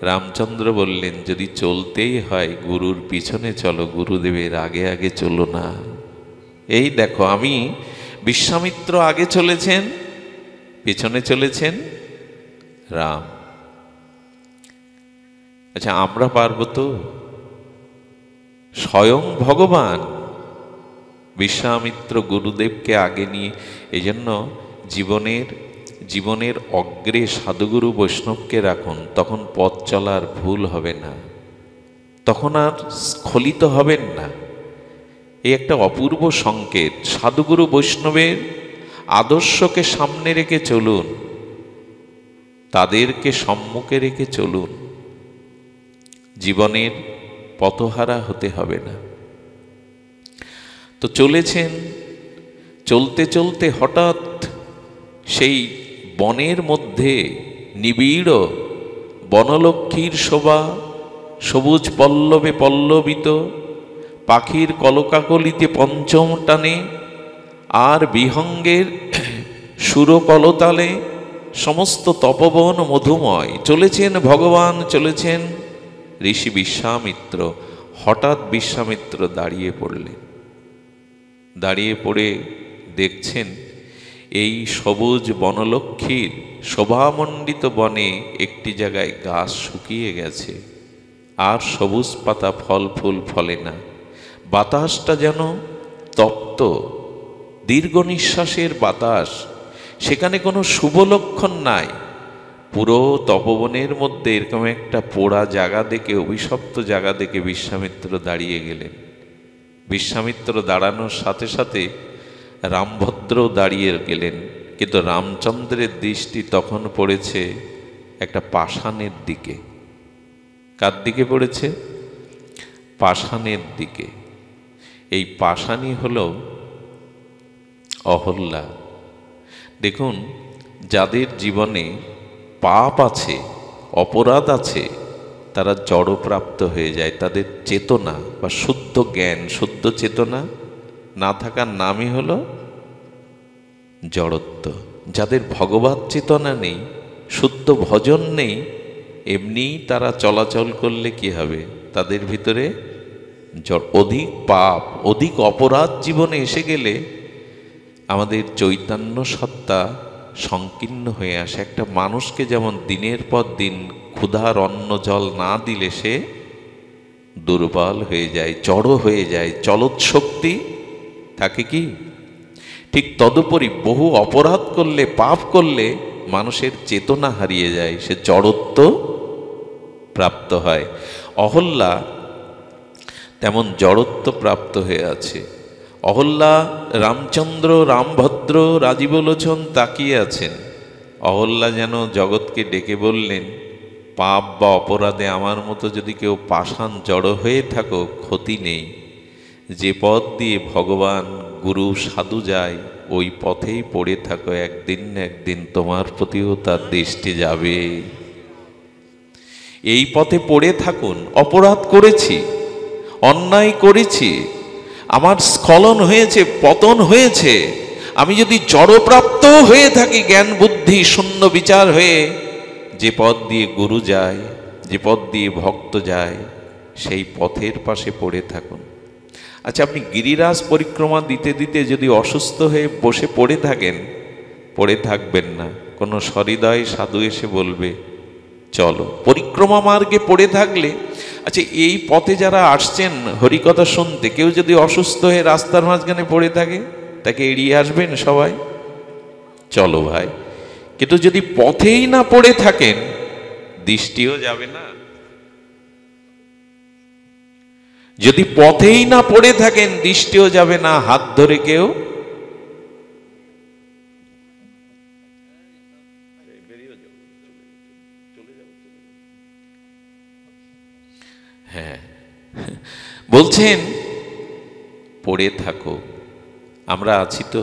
রামচন্দ্র বললেন যদি চলতেই হয় গুরুর পিছনে চলো, গুরুদেবের আগে আগে চলো না। এই দেখো, আমি বিশ্বামিত্র আগে চলেছেন, পিছনে চলেছেন রাম। আচ্ছা আমরা পারবো তো? স্বয়ং ভগবান বিশ্বামিত্র গুরুদেবকে আগে নিয়ে। এই জন্য জীবনের অগ্রে সাধুগুরু বৈষ্ণবকে রাখুন, তখন পথ চলার ভুল হবে না, তখন আর স্খলিত হবেন না। এই একটা অপূর্ব সংকেত। সাধুগুরু বৈষ্ণবের আদর্শকে সামনে রেখে চলুন, তাদেরকে সম্মুখে রেখে চলুন, জীবনের পথহারা হতে হবে না। তো চলেছেন, চলতে চলতে হঠাৎ সেই বনের মধ্যে নিবিড় বনলক্ষ্মীর শোভা, সবুজ পল্লবে পল্লবিত, পাখির কলকাকলিতে পঞ্চম টানে আর বিহঙ্গের সুরকলতালে সমস্ত তপবন মধুময়। চলেছেন ভগবান, চলেছেন ঋষি বিশ্বামিত্র। হঠাৎ বিশ্বামিত্র দাঁড়িয়ে পড়লেন। দাঁড়িয়ে পড়ে দেখছেন এই সবুজ বনলক্ষ্মীর শোভামণ্ডিত বনে একটি জায়গায় গাছ শুকিয়ে গেছে, আর সবুজ পাতা ফল ফুল ফলে না। বাতাসটা যেন তপ্ত, দীর্ঘ নিঃশ্বাসের বাতাস। সেখানে কোনো শুভ লক্ষণ নাই। পুরো তপবনের মধ্যে এরকম একটা পোড়া জায়গা দেখে, অভিশপ্ত জায়গা দেখে বিশ্বামিত্র দাঁড়িয়ে গেলেন। বিশ্বামিত্র দাঁড়ানোর সাথে সাথে রামভদ্র দাঁড়িয়ে গেলেন, কিন্তু রামচন্দ্রের দৃষ্টি তখন পড়েছে একটা পাষাণের দিকে। কার দিকে পড়েছে? পাষাণের দিকে। এই পাষাণী হল অহল্যা। দেখুন, যাদের জীবনে পাপ আছে, অপরাধ আছে, তারা জড়প্রাপ্ত হয়ে যায়। তাদের চেতনা বা শুদ্ধ জ্ঞান, শুদ্ধ চেতনা না থাকার নামই হলো জড়ত্ব। যাদের ভগবত চেতনা নেই, শুদ্ধ ভজন নেই, এমনিই তারা চলাচল করলে কি হবে? তাদের ভিতরে অধিক পাপ, অধিক অপরাধ জীবনে এসে গেলে আমাদের চৈতন্য সত্তা সংকীর্ণ হয়ে আসে। একটা মানুষকে যেমন দিনের পর দিন ক্ষুধার অন্ন জল না দিলে সে দুর্বল হয়ে যায়, জড় হয়ে যায়, চলৎ শক্তি থাকে কি? ঠিক তদুপরি বহু অপরাধ করলে, পাপ করলে মানুষের চেতনা হারিয়ে যায়, সে জড়ত্ব প্রাপ্ত হয়। অহল্যা তেমন জড়ত্ব প্রাপ্ত হয়ে আছে। অহল্যা রামচন্দ্র, রামভদ্র, রাজীবলোচন তাকিয়ে আছেন। অহল্যা যেন জগৎকে ডেকে বললেন, পাপ বা অপরাধে আমার মতো যদি কেউ পাষাণ জড় হয়ে থাকো, ক্ষতি নেই। যে পথ দিয়ে ভগবান, গুরু, সাধু যায়, ওই পথেই পড়ে থাকো, একদিন না একদিন তোমার প্রতিও তার দৃষ্টি যাবে। এই পথে পড়ে থাকুন। অপরাধ করেছি, অন্যায় করেছি, আমার স্খলন হয়েছে, পতন হয়েছে, আমি যদি জড়প্রাপ্ত হয়ে থাকি, জ্ঞান বুদ্ধি শূন্য বিচার হয়ে, যে পথ দিয়ে গুরু যায়, যে পথ দিয়ে ভক্ত যায়, সেই পথের পাশে পড়ে থাকুন। আচ্ছা, আপনি গিরিরাজ পরিক্রমা দিতে দিতে যদি অসুস্থ হয়ে বসে পড়ে থাকেন, পড়ে থাকবেন না। কোনো সহৃদয় সাধু এসে বলবে, চলো। পরিক্রমা মার্গে পড়ে থাকলে, আচ্ছা এই পথে যারা আসছেন হরিকথা শুনতে, কেউ যদি অসুস্থ হয়ে রাস্তার মাঝখানে পড়ে থাকে, তাকে এড়িয়ে আসবেন সবাই? চলো ভাই। কিন্তু যদি পথেই না পড়ে থাকেন, দৃষ্টিও যাবে না। যদি পথেই না পড়ে থাকেন, দৃষ্টিও যাবে না, হাত ধরে কেউ হ্যাঁ বলছেন পড়ে থাকো। আমরা আছি তো,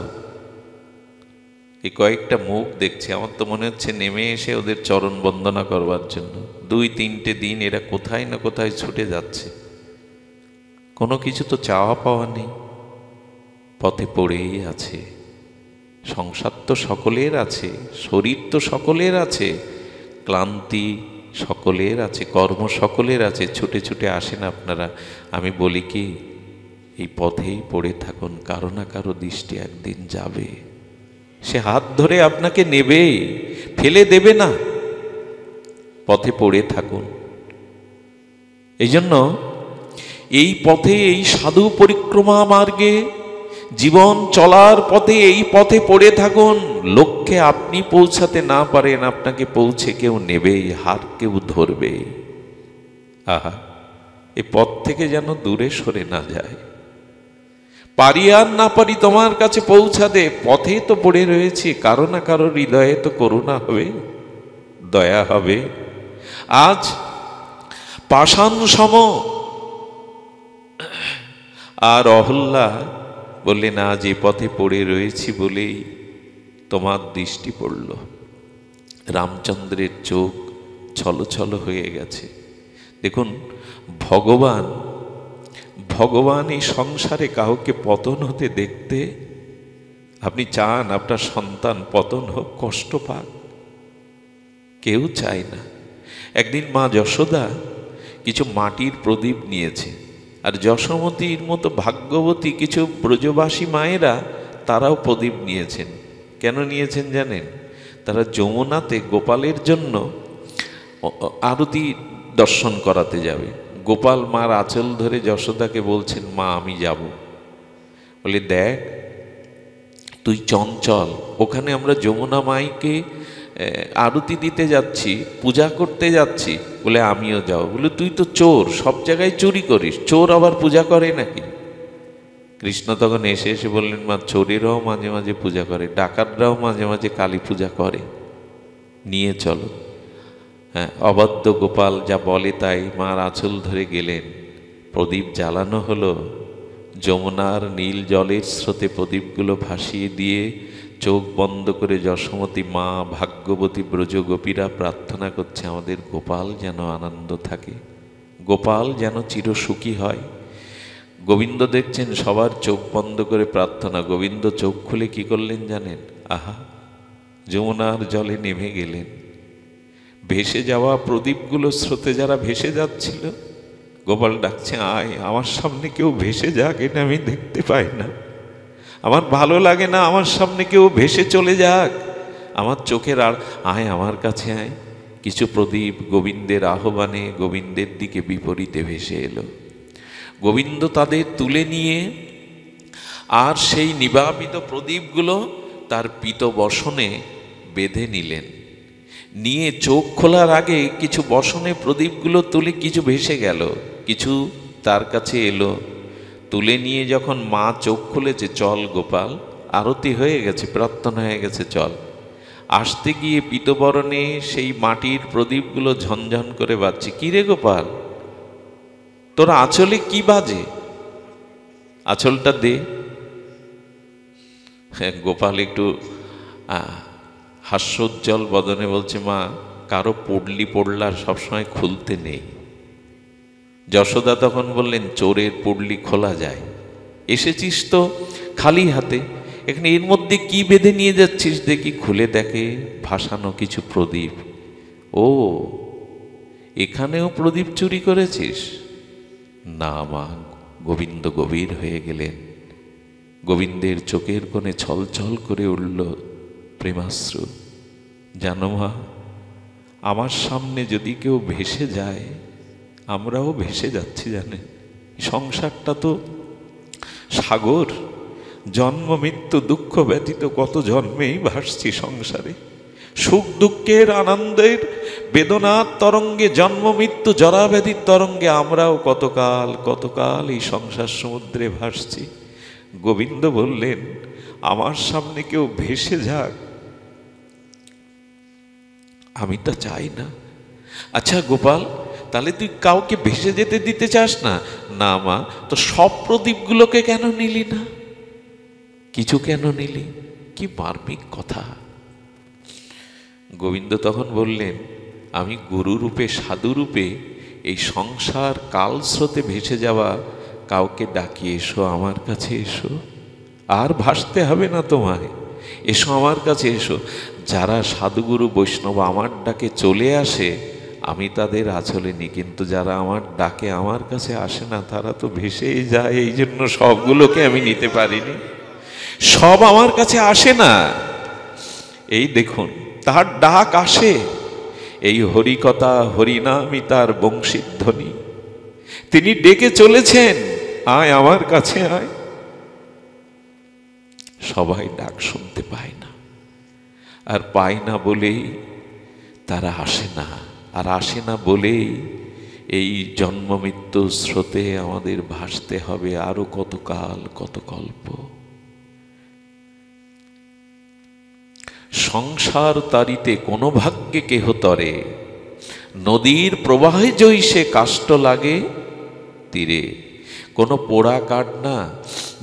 এই কয়েকটা মুখ দেখছি, আমার তো মনে হচ্ছে নেমে এসে ওদের চরণ বন্দনা করবার জন্য। 2-3টে দিন এরা কোথায় না কোথায় ছুটে যাচ্ছে, কোনো কিছু তো চাওয়া পাওয়া নেই, পথে পড়েই আছে। সংসার তো সকলের আছে, শরীর তো সকলের আছে, ক্লান্তি সকলের আছে, কর্ম সকলের আছে, ছুটে ছুটে আসেন আপনারা। আমি বলি কি, এই পথেই পড়ে থাকুন, কারো না কারো দৃষ্টি একদিন যাবে, সে হাত ধরে আপনাকে নেবে, ফেলে দেবে না। পথে পড়ে থাকুন। এই জন্য এই পথে, এই সাধু পরিক্রমা মার্গে জীবন চলার পথে এই পথে পড়ে থাকুন। লক্ষ্যে আপনি পৌঁছাতে না পারেন, আপনাকে পৌঁছে কেউ নেবে, হার কেউ ধরবে। আহা, এই পথ থেকে যেন দূরে সরে না যায়। পারি আর না পারি তোমার কাছে পৌঁছাতে, পথে তো পড়ে রয়েছি, কারো না কারো হৃদয়ে তো করুণা হবে, দয়া হবে। আজ পাষাণ সম আর অহল্যা বললেন, আজ এ পথে পড়ে রয়েছি বলেই তোমার দৃষ্টি পড়ল। রামচন্দ্রের চোখ ছলছল হয়ে গেছে। দেখুন, ভগবান এই সংসারে কাউকে পতন হতে দেখতে, আপনি চান আপনার সন্তান পতন হোক, কষ্ট পাক? কেউ চায় না। একদিন মা যশোদা কিছু মাটির প্রদীপ নিয়েছে, আর যশোমতীর মতো ভাগ্যবতী কিছু ব্রজবাসী মায়েরা তারাও প্রদীপ নিয়েছেন। কেন নিয়েছেন জানেন? তারা যমুনাতে গোপালের জন্য আরতি দর্শন করাতে যাবে। গোপাল মার আঁচল ধরে যশোদাকে বলছেন, মা আমি যাব। বলে, দেখ তুই চঞ্চল, ওখানে আমরা যমুনা মাইকে আরতি দিতে যাচ্ছি, পূজা করতে যাচ্ছি। বলে, আমিও যাও। বলে, তুই তো চোর, সব জায়গায় চুরি করিস, চোর আবার পূজা করে নাকি? কৃষ্ণ তখন এসে এসে বললেন, মা চোরেরাও মাঝে মাঝে পূজা করে, ডাকাতরাও মাঝে মাঝে কালী পূজা করে, নিয়ে চলো। হ্যাঁ, অবাধ্য গোপাল যা বলে তাই, মার আঁচল ধরে গেলেন। প্রদীপ জ্বালানো হলো, যমুনার নীল জলের স্রোতে প্রদীপগুলো ভাসিয়ে দিয়ে চোখ বন্ধ করে যশোমতী মা, ভাগ্যবতী ব্রজগোপীরা প্রার্থনা করছে, আমাদের গোপাল যেন আনন্দ থাকে, গোপাল যেন চিরসুখী হয়। গোবিন্দ দেখছেন সবার চোখ বন্ধ করে প্রার্থনা। গোবিন্দ চোখ খুলে কি করলেন জানেন? আহা, যমুনার জলে নেমে গেলেন। ভেসে যাওয়া প্রদীপগুলো স্রোতে যারা ভেসে যাচ্ছিল, গোপাল ডাকছে, আয় আমার সামনে কেউ ভেসে যাক, এটা আমি দেখতে পাই না, আমার ভালো লাগে না, আমার সামনে কেউ ভেসে চলে যাক, আমার চোখের আয় আমার কাছে আয়। কিছু প্রদীপ গোবিন্দের আহ্বানে গোবিন্দের দিকে বিপরীতে ভেসে এলো। গোবিন্দ তাদের তুলে নিয়ে আর সেই নিবাপিত প্রদীপগুলো তার পীত বসনে বেঁধে নিলেন। নিয়ে চোখ খোলার আগে কিছু বসনে প্রদীপগুলো তুলে কিছু ভেসে গেল, কিছু তার কাছে এলো। তুলে নিয়ে যখন মা চোখ খুলেছে, চল গোপাল, আরতি হয়ে গেছে, প্রার্থনা হয়ে গেছে, চল। আসতে গিয়ে পীতবরণে সেই মাটির প্রদীপগুলো ঝনঝন করে বাজছে। কি রে গোপাল, তোর আঁচলে কি বাজে? আঁচলটা দে। গোপাল একটু হাস্যোজ্জ্বল বদনে বলছে, মা কারো পড়লা সবসময় খুলতে নেই। যশোদা তখন বললেন, চোরের পুডলি খোলা যায়, এসেছিস তো খালি হাতে, এখানে এর মধ্যে কি বেঁধে নিয়ে যাচ্ছিস দেখি। খুলে দেখে ভাসানো কিছু প্রদীপ। ও, এখানেও প্রদীপ চুরি করেছিস? না মা। গোবিন্দ গভীর হয়ে গেলেন। গোবিন্দের চোখের কোণে ছলছল করে উঠল প্রেমাশ্রু। জানো মা, আমার সামনে যদি কেউ ভেসে যায়, আমরাও ভেসে যাচ্ছি জানেন। সংসারটা তো সাগর, জন্ম মৃত্যু দুঃখ ব্যতীত কত জন্মেই ভাসছি সংসারে। সুখ দুঃখের আনন্দের বেদনার তরঙ্গে, জন্ম মৃত্যু জরাব্যাধির তরঙ্গে আমরাও কতকাল কতকাল এই সংসার সমুদ্রে ভাসছি। গোবিন্দ বললেন, আমার সামনে কেউ ভেসে যাক, আমি তা চাই না। আচ্ছা গোপাল, তাহলে তুই কাউকে ভেসে যেতে দিতে চাস না? না মা, তো সব প্রদীপগুলোকে কেন নিলি না? কিছু কেন নিলি? কি মার্মিক কথা। গোবিন্দ তখন বললেন, আমি গুরুরূপে সাধুরূপে এই সংসার কালস্রোতে ভেসে যাওয়া কাউকে ডাকি, এসো আমার কাছে এসো, আর ভাসতে হবে না তোমায়, এসো আমার কাছে এসো। যারা সাধুগুরু বৈষ্ণব আমার ডাকে চলে আসে আমি তাদের আঁচলে নিই, কিন্তু যারা আমার ডাকে আমার কাছে আসে না তারা তো ভেসেই যায়। এই জন্য সবগুলোকে আমি নিতে পারিনি, সব আমার কাছে আসে না। এই দেখুন, তার ডাক আসে, এই হরিকথা হরিনামই তার বংশীধ্বনি। তিনি ডেকে চলেছেন, আয় আমার কাছে আয়। সবাই ডাক শুনতে পায় না, আর পায় না বলেই তারা আসে না, আর আসে না বলেই এই জন্ম মৃত্যু স্রোতে আমাদের ভাসতে হবে আরো কতকাল কত কল্প। সংসার তারিতে কোনো ভাগ্যে কেহ তরে, নদীর প্রবাহে জৈসে কাষ্ট লাগে তীরে। কোনো পোড়া কাঠ না,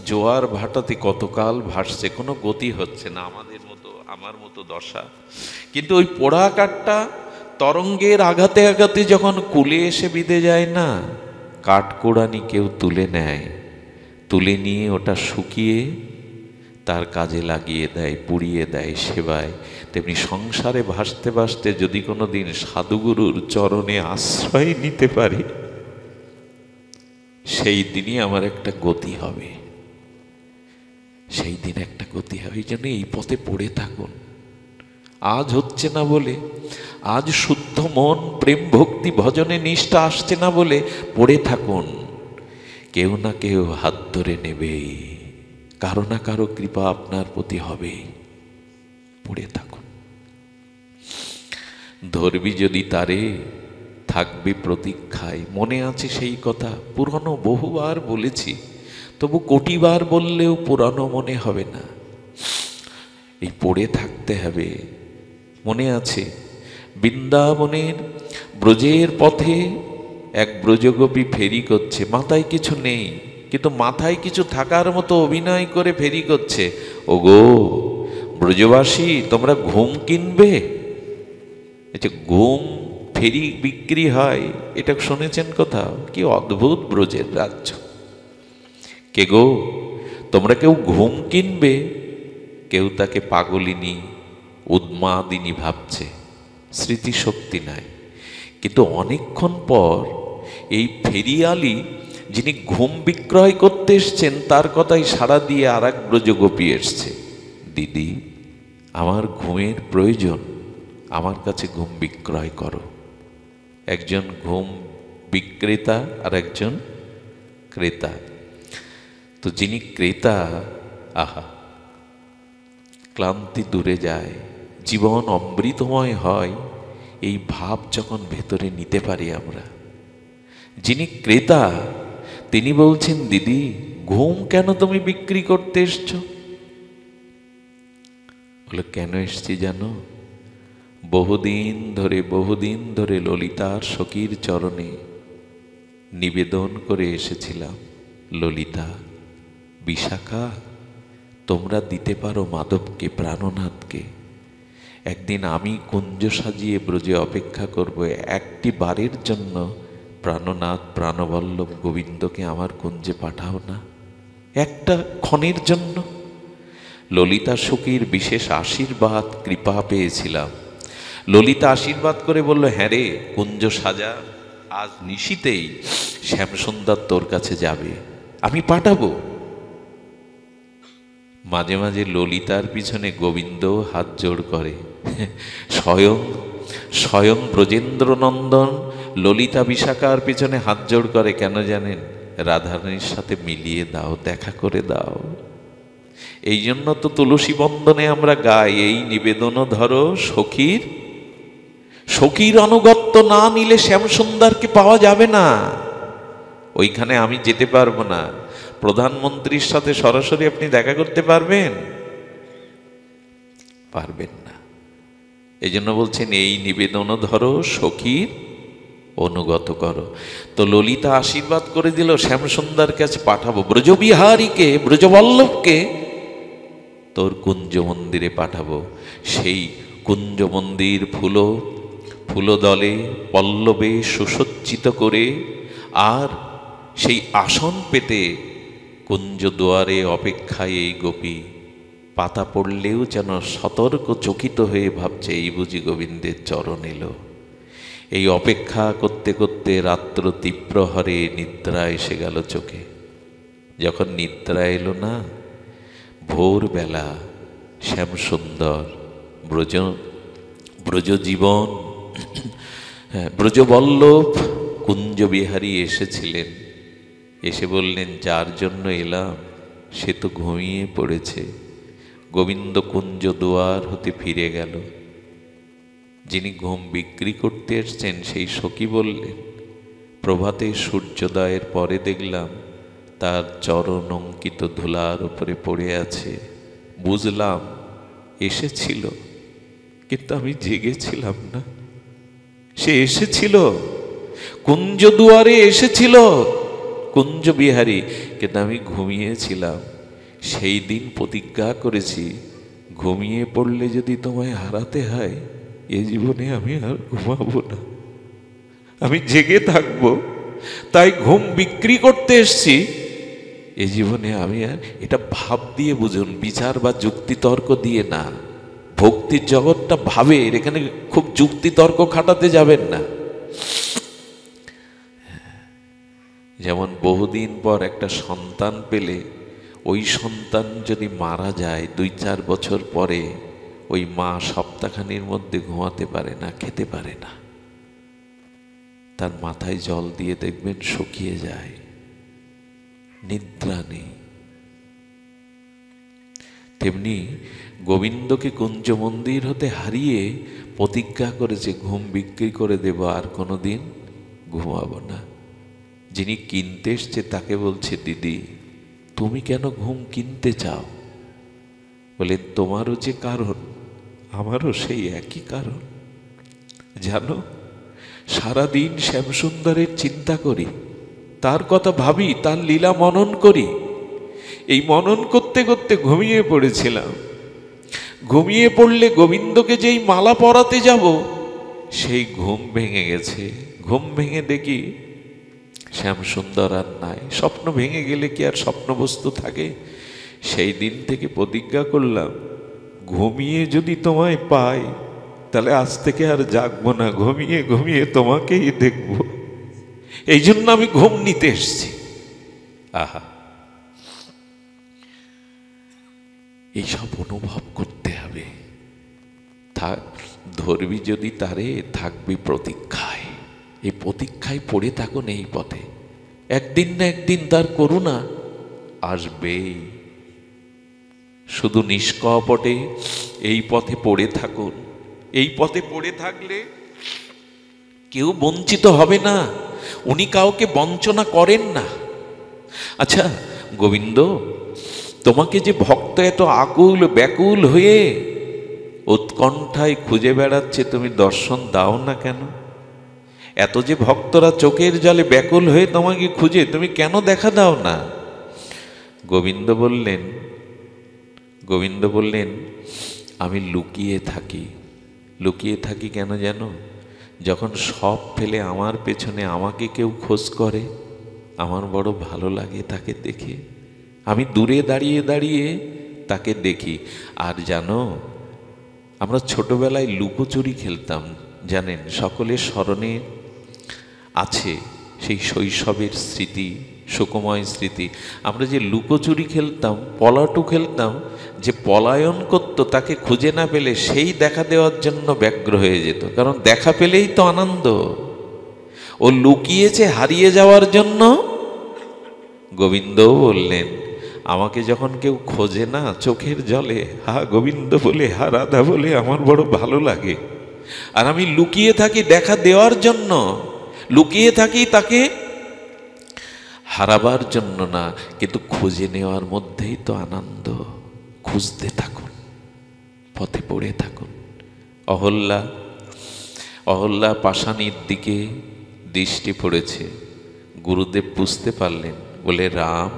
জোয়ার ভাটাতে কতকাল ভাসছে, কোনো গতি হচ্ছে না, আমাদের মতো আমার মতো দশা। কিন্তু ওই পোড়া কাঠটা তরঙ্গের আঘাতে আঘাতে যখন কূলে এসে বিঁধে যায় না, কাঠকোড়ানি কেউ তুলে নেয়, তুলে নিয়ে ওটা শুকিয়ে তার কাজে লাগিয়ে দেয়, পুড়িয়ে দেয় সেবায়। তেমনি সংসারে ভাসতে ভাসতে যদি কোনো দিন সাধুগুরুর চরণে আশ্রয় নিতে পারি, সেই দিনই আমার একটা গতি হবে, সেই দিন একটা গতি হবে। এই জন্য এই পথে পড়ে থাকুন। আজ হচ্ছে না বলে, আজ শুদ্ধ মন প্রেম ভক্তি ভজনে নিষ্ঠা আসছে না বলে পড়ে থাকুন। কেউ না কেউ হাত ধরে নেবে, কারো না কারো কৃপা আপনার প্রতি হবে। পড়ে থাকুন। ধরবি যদি তারে, থাকবে প্রতীক্ষায়। মনে আছে সেই কথা, পুরনো বহুবার বলেছি, তবু কোটিবার বললেও পুরানো মনে হবে না। এই পড়ে থাকতে হবে। মনে আছে বৃন্দাবনের ব্রজের পথে এক ব্রজগোপী ফেরি করছে, মাথায় কিছু নেই, কিন্তু মাথায় কিছু থাকার মতো অভিনয় করে ফেরি করছে। ওগো ব্রজবাসী, তোমরা ঘুম কিনবে? ঘুম ফেরি বিক্রি হয়, এটা শুনেছেন কোথাও? কি অদ্ভুত ব্রজের রাজ্য। কে গো, তোমরা কেউ ঘুম কিনবে? কেউ তাকে পাগলিনী উন্মাদিনী ভাবছে, স্মৃতিশক্তি নাই। কিন্তু অনেকক্ষণ পর এই ফেরিয়ালি যিনি ঘুম বিক্রয় করতে এসছেন তার কথাই সাড়া দিয়ে আর এক ব্রজগোপী এসছে। দিদি, আমার ঘুমের প্রয়োজন, আমার কাছে ঘুম বিক্রয় করো। একজন ঘুম বিক্রেতা আর একজন ক্রেতা। তো যিনি ক্রেতা, আহা, ক্লান্তি দূরে যায়, জীবন অমৃতময় হয়, এই ভাব যখন ভেতরে নিতে পারি আমরা। যিনি ক্রেতা তিনি বলছেন, দিদি ঘুম কেন তুমি বিক্রি করতে এসছো? বলে, কেন এসছি জানো? বহুদিন ধরে ললিতার সখীর চরণে নিবেদন করে এসেছিলাম, ললিতা, বিশাখা, তোমরা দিতে পারো মাধবকে, প্রাণনাথকে। একদিন আমি কুঞ্জ সাজিয়ে ব্রজে অপেক্ষা করব, একটি বারের জন্য প্রাণনাথ প্রাণবল্লভ গোবিন্দকে আমার কুঞ্জে পাঠাও না, একটা ক্ষণের জন্য। ললিতা সখীর বিশেষ আশীর্বাদ কৃপা পেয়েছিলাম। ললিতা আশীর্বাদ করে বলল, হ্যাঁ রে, কুঞ্জ সাজা, আজ নিশীতেই শ্যামসুন্দর তোর কাছে যাবে, আমি পাঠাবো। মাঝে মাঝে ললিতার পিছনে গোবিন্দ হাত জোড় করে। স্বয়ং স্বয়ং ব্রজেন্দ্র নন্দন ললিতা বিশাখার পেছনে হাত জোড় করে, কেন জানেন? রাধারানীর সাথে মিলিয়ে দাও, দেখা করে দাও। এই জন্য তো তুলসী বন্দনে আমরা গাই, এই নিবেদন ধরো সখীর, সখীর অনুগত্য না নিলে শ্যামসুন্দরকে পাওয়া যাবে না। ওইখানে আমি যেতে পারবো না। প্রধানমন্ত্রীর সাথে সরাসরি আপনি দেখা করতে পারবেন? পারবেন না। এই জন্য বলছেন এই নিবেদন ধরো সখীর অনুগত করো। তো ললিতা আশীর্বাদ করে দিল, শ্যামসুন্দর কাছে পাঠাবো, ব্রজবিহারীকে, ব্রজবল্লভকে তোর কুঞ্জ মন্দিরে পাঠাবো। সেই কুঞ্জ মন্দির ফুলদলে পল্লবে সুসজ্জিত করে, আর সেই আসন পেতে কুঞ্জ দুয়ারে অপেক্ষায় এই গোপী। পাতা পড়লেও যেন সতর্ক চকিত হয়ে ভাবছে এই বুঝি গোবিন্দের চরণ এলো। এই অপেক্ষা করতে করতে রাত্র তীব্রহরে নিদ্রা এসে গেল চোখে। যখন নিদ্রা এলো না, ভোরবেলা শ্যামসুন্দর ব্রজজীবন ব্রজবল্লভ কুঞ্জবিহারী এসেছিলেন। এসে বললেন, যার জন্য এলাম সে তো ঘুমিয়ে পড়েছে। গোবিন্দ কুঞ্জ দুয়ার হতে ফিরে গেল। যিনি ঘুম বিক্রি করতে এসছেন সেই সখী বললেন, প্রভাতে সূর্যোদয়ের পরে দেখলাম তার চরণ অঙ্কিত ধুলার উপরে পড়ে আছে। বুঝলাম এসেছিল, কিন্তু আমি জেগেছিলাম না। সে এসেছিল, কুঞ্জ দুয়ারে এসেছিল কুঞ্জ বিহারী, কিন্তু আমি ঘুমিয়েছিলাম। সেই দিন প্রতিজ্ঞা করেছি, ঘুমিয়ে পড়লে যদি তোমায় হারাতে হয় এ জীবনে আমি আর ঘুমাবো না, আমি জেগে থাকবো। তাই ঘুম বিক্রি করতে এসছি এ জীবনে আমি আর। এটা ভাব দিয়ে বুঝুন, বিচার বা যুক্তিতর্ক দিয়ে না। ভক্তির জগৎটা ভাবের, এখানে খুব যুক্তিতর্ক খাটাতে যাবেন না। যেমন বহুদিন পর একটা সন্তান পেলে ওই সন্তান যদি মারা যায় 2-4 বছর পরে, ওই মা সপ্তাহখানির মধ্যে ঘুমাতে পারে না, খেতে পারে না, তার মাথায় জল দিয়ে দেখবেন শুকিয়ে যায়, নিদ্রা নেই। তেমনি গোবিন্দকে কুঞ্জ মন্দির হতে হারিয়ে প্রতিজ্ঞা করেছে, ঘুম বিক্রি করে দেব, আর কোনোদিন ঘুমাবো না। যিনি কিনতে এসছে তাকে বলছে, দিদি তুমি কেন ঘুম কিনতে চাও? বলেন, তোমারও যে কারণ আমারও সেই একই কারণ। জানো, সারাদিন শ্যামসুন্দরের চিন্তা করি, তার কথা ভাবি, তার লীলা মনন করি। এই মনন করতে করতে ঘুমিয়ে পড়েছিলাম। ঘুমিয়ে পড়লে গোবিন্দকে যেই মালা পরাতে যাব, সেই ঘুম ভেঙে গেছে। ঘুম ভেঙে দেখি শ্যামসুন্দর আর নাই। স্বপ্ন ভেঙে গেলে কি আর স্বপ্নবস্তু থাকে? সেই দিন থেকে প্রতিজ্ঞা করলাম, ঘুমিয়ে যদি তোমায় পাই তাহলে আজ থেকে আর জাগবো না, ঘুমিয়ে ঘুমিয়ে তোমাকেই দেখব। এই জন্য আমি ঘুম নিতে এসছি। আহা, এইসব অনুভব করতে হবে। ধরবি যদি তারে, থাকবি প্রতীক্ষায়। এই প্রতীক্ষায় পড়ে থাকুন এই পথে, একদিন না একদিন তার করুণা আসবেই। শুধু নিষ্কপটে এই পথে পড়ে থাকুন। এই পথে পড়ে থাকলে কেউ বঞ্চিত হবে না, উনি কাউকে বঞ্চনা করেন না। আচ্ছা গোবিন্দ, তোমাকে যে ভক্ত এত আকুল ব্যাকুল হয়ে উৎকণ্ঠায় খুঁজে বেড়াচ্ছে, তুমি দর্শন দাও না কেন? এত যে ভক্তরা চোখের জলে ব্যাকুল হয়ে তোমাকে খুঁজে, তুমি কেন দেখা দাও না? গোবিন্দ বললেন, আমি লুকিয়ে থাকি। লুকিয়ে থাকি কেন জানো? যখন সব ফেলে আমার পেছনে আমাকে কেউ খোঁজ করে, আমার বড় ভালো লাগে তাকে দেখে। আমি দূরে দাঁড়িয়ে দাঁড়িয়ে তাকে দেখি। আর জানো, আমরা ছোটবেলায় লুকোচুরি খেলতাম, জানেন, সকলের স্মরণে আছে সেই শৈশবের স্মৃতি, সুখময় স্মৃতি। আমরা যে লুকোচুরি খেলতাম, পলাটু খেলতাম, যে পলায়ন করত তাকে খুঁজে না পেলে সেই দেখা দেওয়ার জন্য ব্যগ্র হয়ে যেত, কারণ দেখা পেলেই তো আনন্দ। ও লুকিয়েছে হারিয়ে যাওয়ার জন্য। গোবিন্দও বললেন, আমাকে যখন কেউ খোঁজে না চোখের জলে, হা গোবিন্দ বলে, হা রাধা বলে আমার বড় ভালো লাগে। আর আমি লুকিয়ে থাকি দেখা দেওয়ার জন্য, লুকিয়ে থাকি তাকে হারাবার জন্য না, কিন্তু খুঁজে নেওয়ার মধ্যেই তো আনন্দ। খুঁজতে থাকুন, পথে পড়ে থাকুন। অহল্যা পাষাণীর দিকে দৃষ্টি পড়েছে। গুরুদেব বুঝতে পারলেন, বলে, রাম,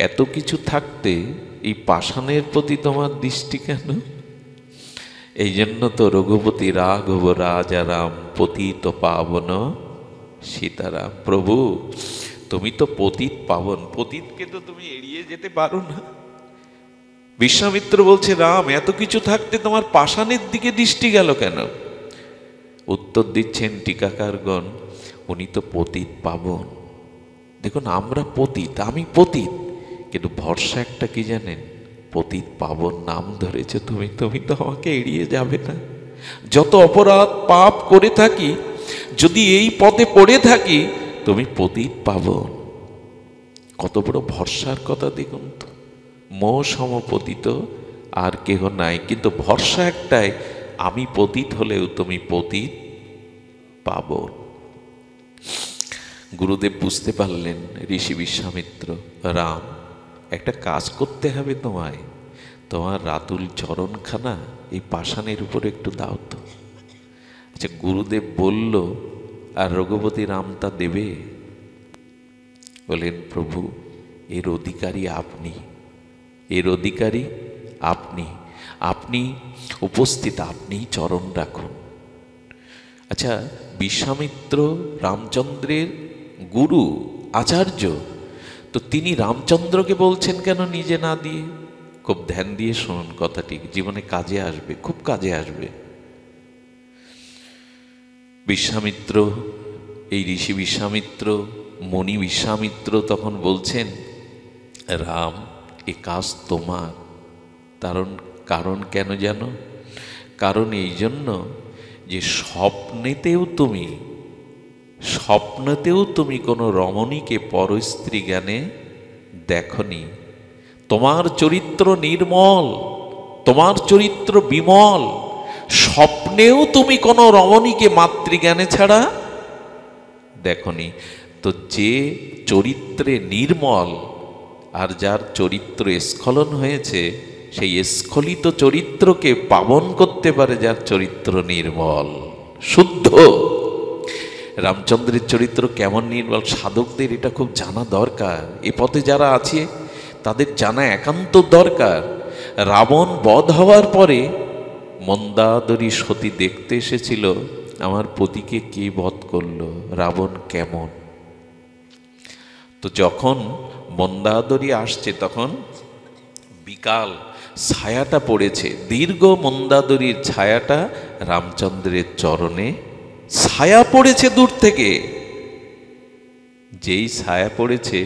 এত কিছু থাকতে এই পাষাণের প্রতি তোমার দৃষ্টি কেন? এই জন্য তো রঘুপতি রাঘব রাজা রাম পতিত পাবন সীতারাম। প্রভু, তুমি তো পতিত পাবন, পতিতকে তো তুমি এড়িয়ে যেতে পারো না। বিশ্বামিত্র বলছে, রাম, এত কিছু থাকতে তোমার পাষাণের দিকে দৃষ্টি গেল কেন? উত্তর দিচ্ছেন টিকাকারগণ, উনি তো পতিত পাবন। দেখুন, আমরা পতিত, আমি পতিত, কিন্তু ভরসা একটা কি জানেন? পতিত পাবন নাম ধরেছে তুমি, তুমি তো আমাকে এড়িয়ে যাবে না। যত অপরাধ পাপ করে থাকি, যদি এই পথে পড়ে থাকি, তুমি পতিত পাবন। কত বড় ভরসার কথা দেখুন তো। মোহ সমপতিত আর কেহ নাই, কিন্তু ভরসা একটাই, আমি পতিত হলেও তুমি পতিত পাবন। গুরুদেব বুঝতে পারলেন, ঋষি বিশ্বামিত্র, রাম, একটা কাজ করতে হবে তোমায়। তোমার রাতুল চরণখানা এই পাষাণের উপর একটু দাও তো। আচ্ছা, গুরুদেব বলল, আর রঘুপতি রাম তা দেবে? বলেন, প্রভু, এর অধিকারী আপনি, এর অধিকারী আপনি, আপনি উপস্থিত, আপনিই চরণ রাখুন। আচ্ছা, বিশ্বামিত্র রামচন্দ্রের গুরু, আচার্য, তো তিনি রামচন্দ্রকে বলছেন কেন নিজে না দিয়ে? খুব ধ্যান দিয়ে শুনুন কথাটি, জীবনে কাজে আসবে, খুব কাজে আসবে। বিশ্বামিত্র, এই ঋষি বিশ্বামিত্র, মুনি বিশ্বামিত্র তখন বলছেন, রাম, এ কাজ তোমার। কারণ কেন জানো? কারণ এই জন্য যে স্বপ্নেতেও তুমি কোনো রমণীকে পরস্ত্রী জ্ঞানে দেখনি। তোমার চরিত্র নির্মল, তোমার চরিত্র বিমল, স্বপ্নেও তুমি কোনো রমণীকে মাতৃজ্ঞানে ছাড়া দেখনি। তো যে চরিত্রে নির্মল আর যার চরিত্র স্খলন হয়েছে, সেই স্খলিত চরিত্রকে পাবন করতে পারে যার চরিত্র নির্মল, শুদ্ধ। রামচন্দ্রের চরিত্র কেমন নির্মল, সাধকদের এটা খুব জানা দরকার। এ পথে যারা আছে তাদের জানা একান্ত দরকার। রাবণ বধ হওয়ার পরে মন্দাদরী সতী দেখতে এসেছিল, আমার পতিকে কে বধ করলো, রাবণ কেমন। তো যখন মন্দাদরী আসছে, তখন বিকাল, ছায়াটা পড়েছে, দীর্ঘ মন্দাদরীর ছায়াটা রামচন্দ্রের চরণে ছায়া পড়েছে দূর থেকে। যেই ছায়া পড়েছে,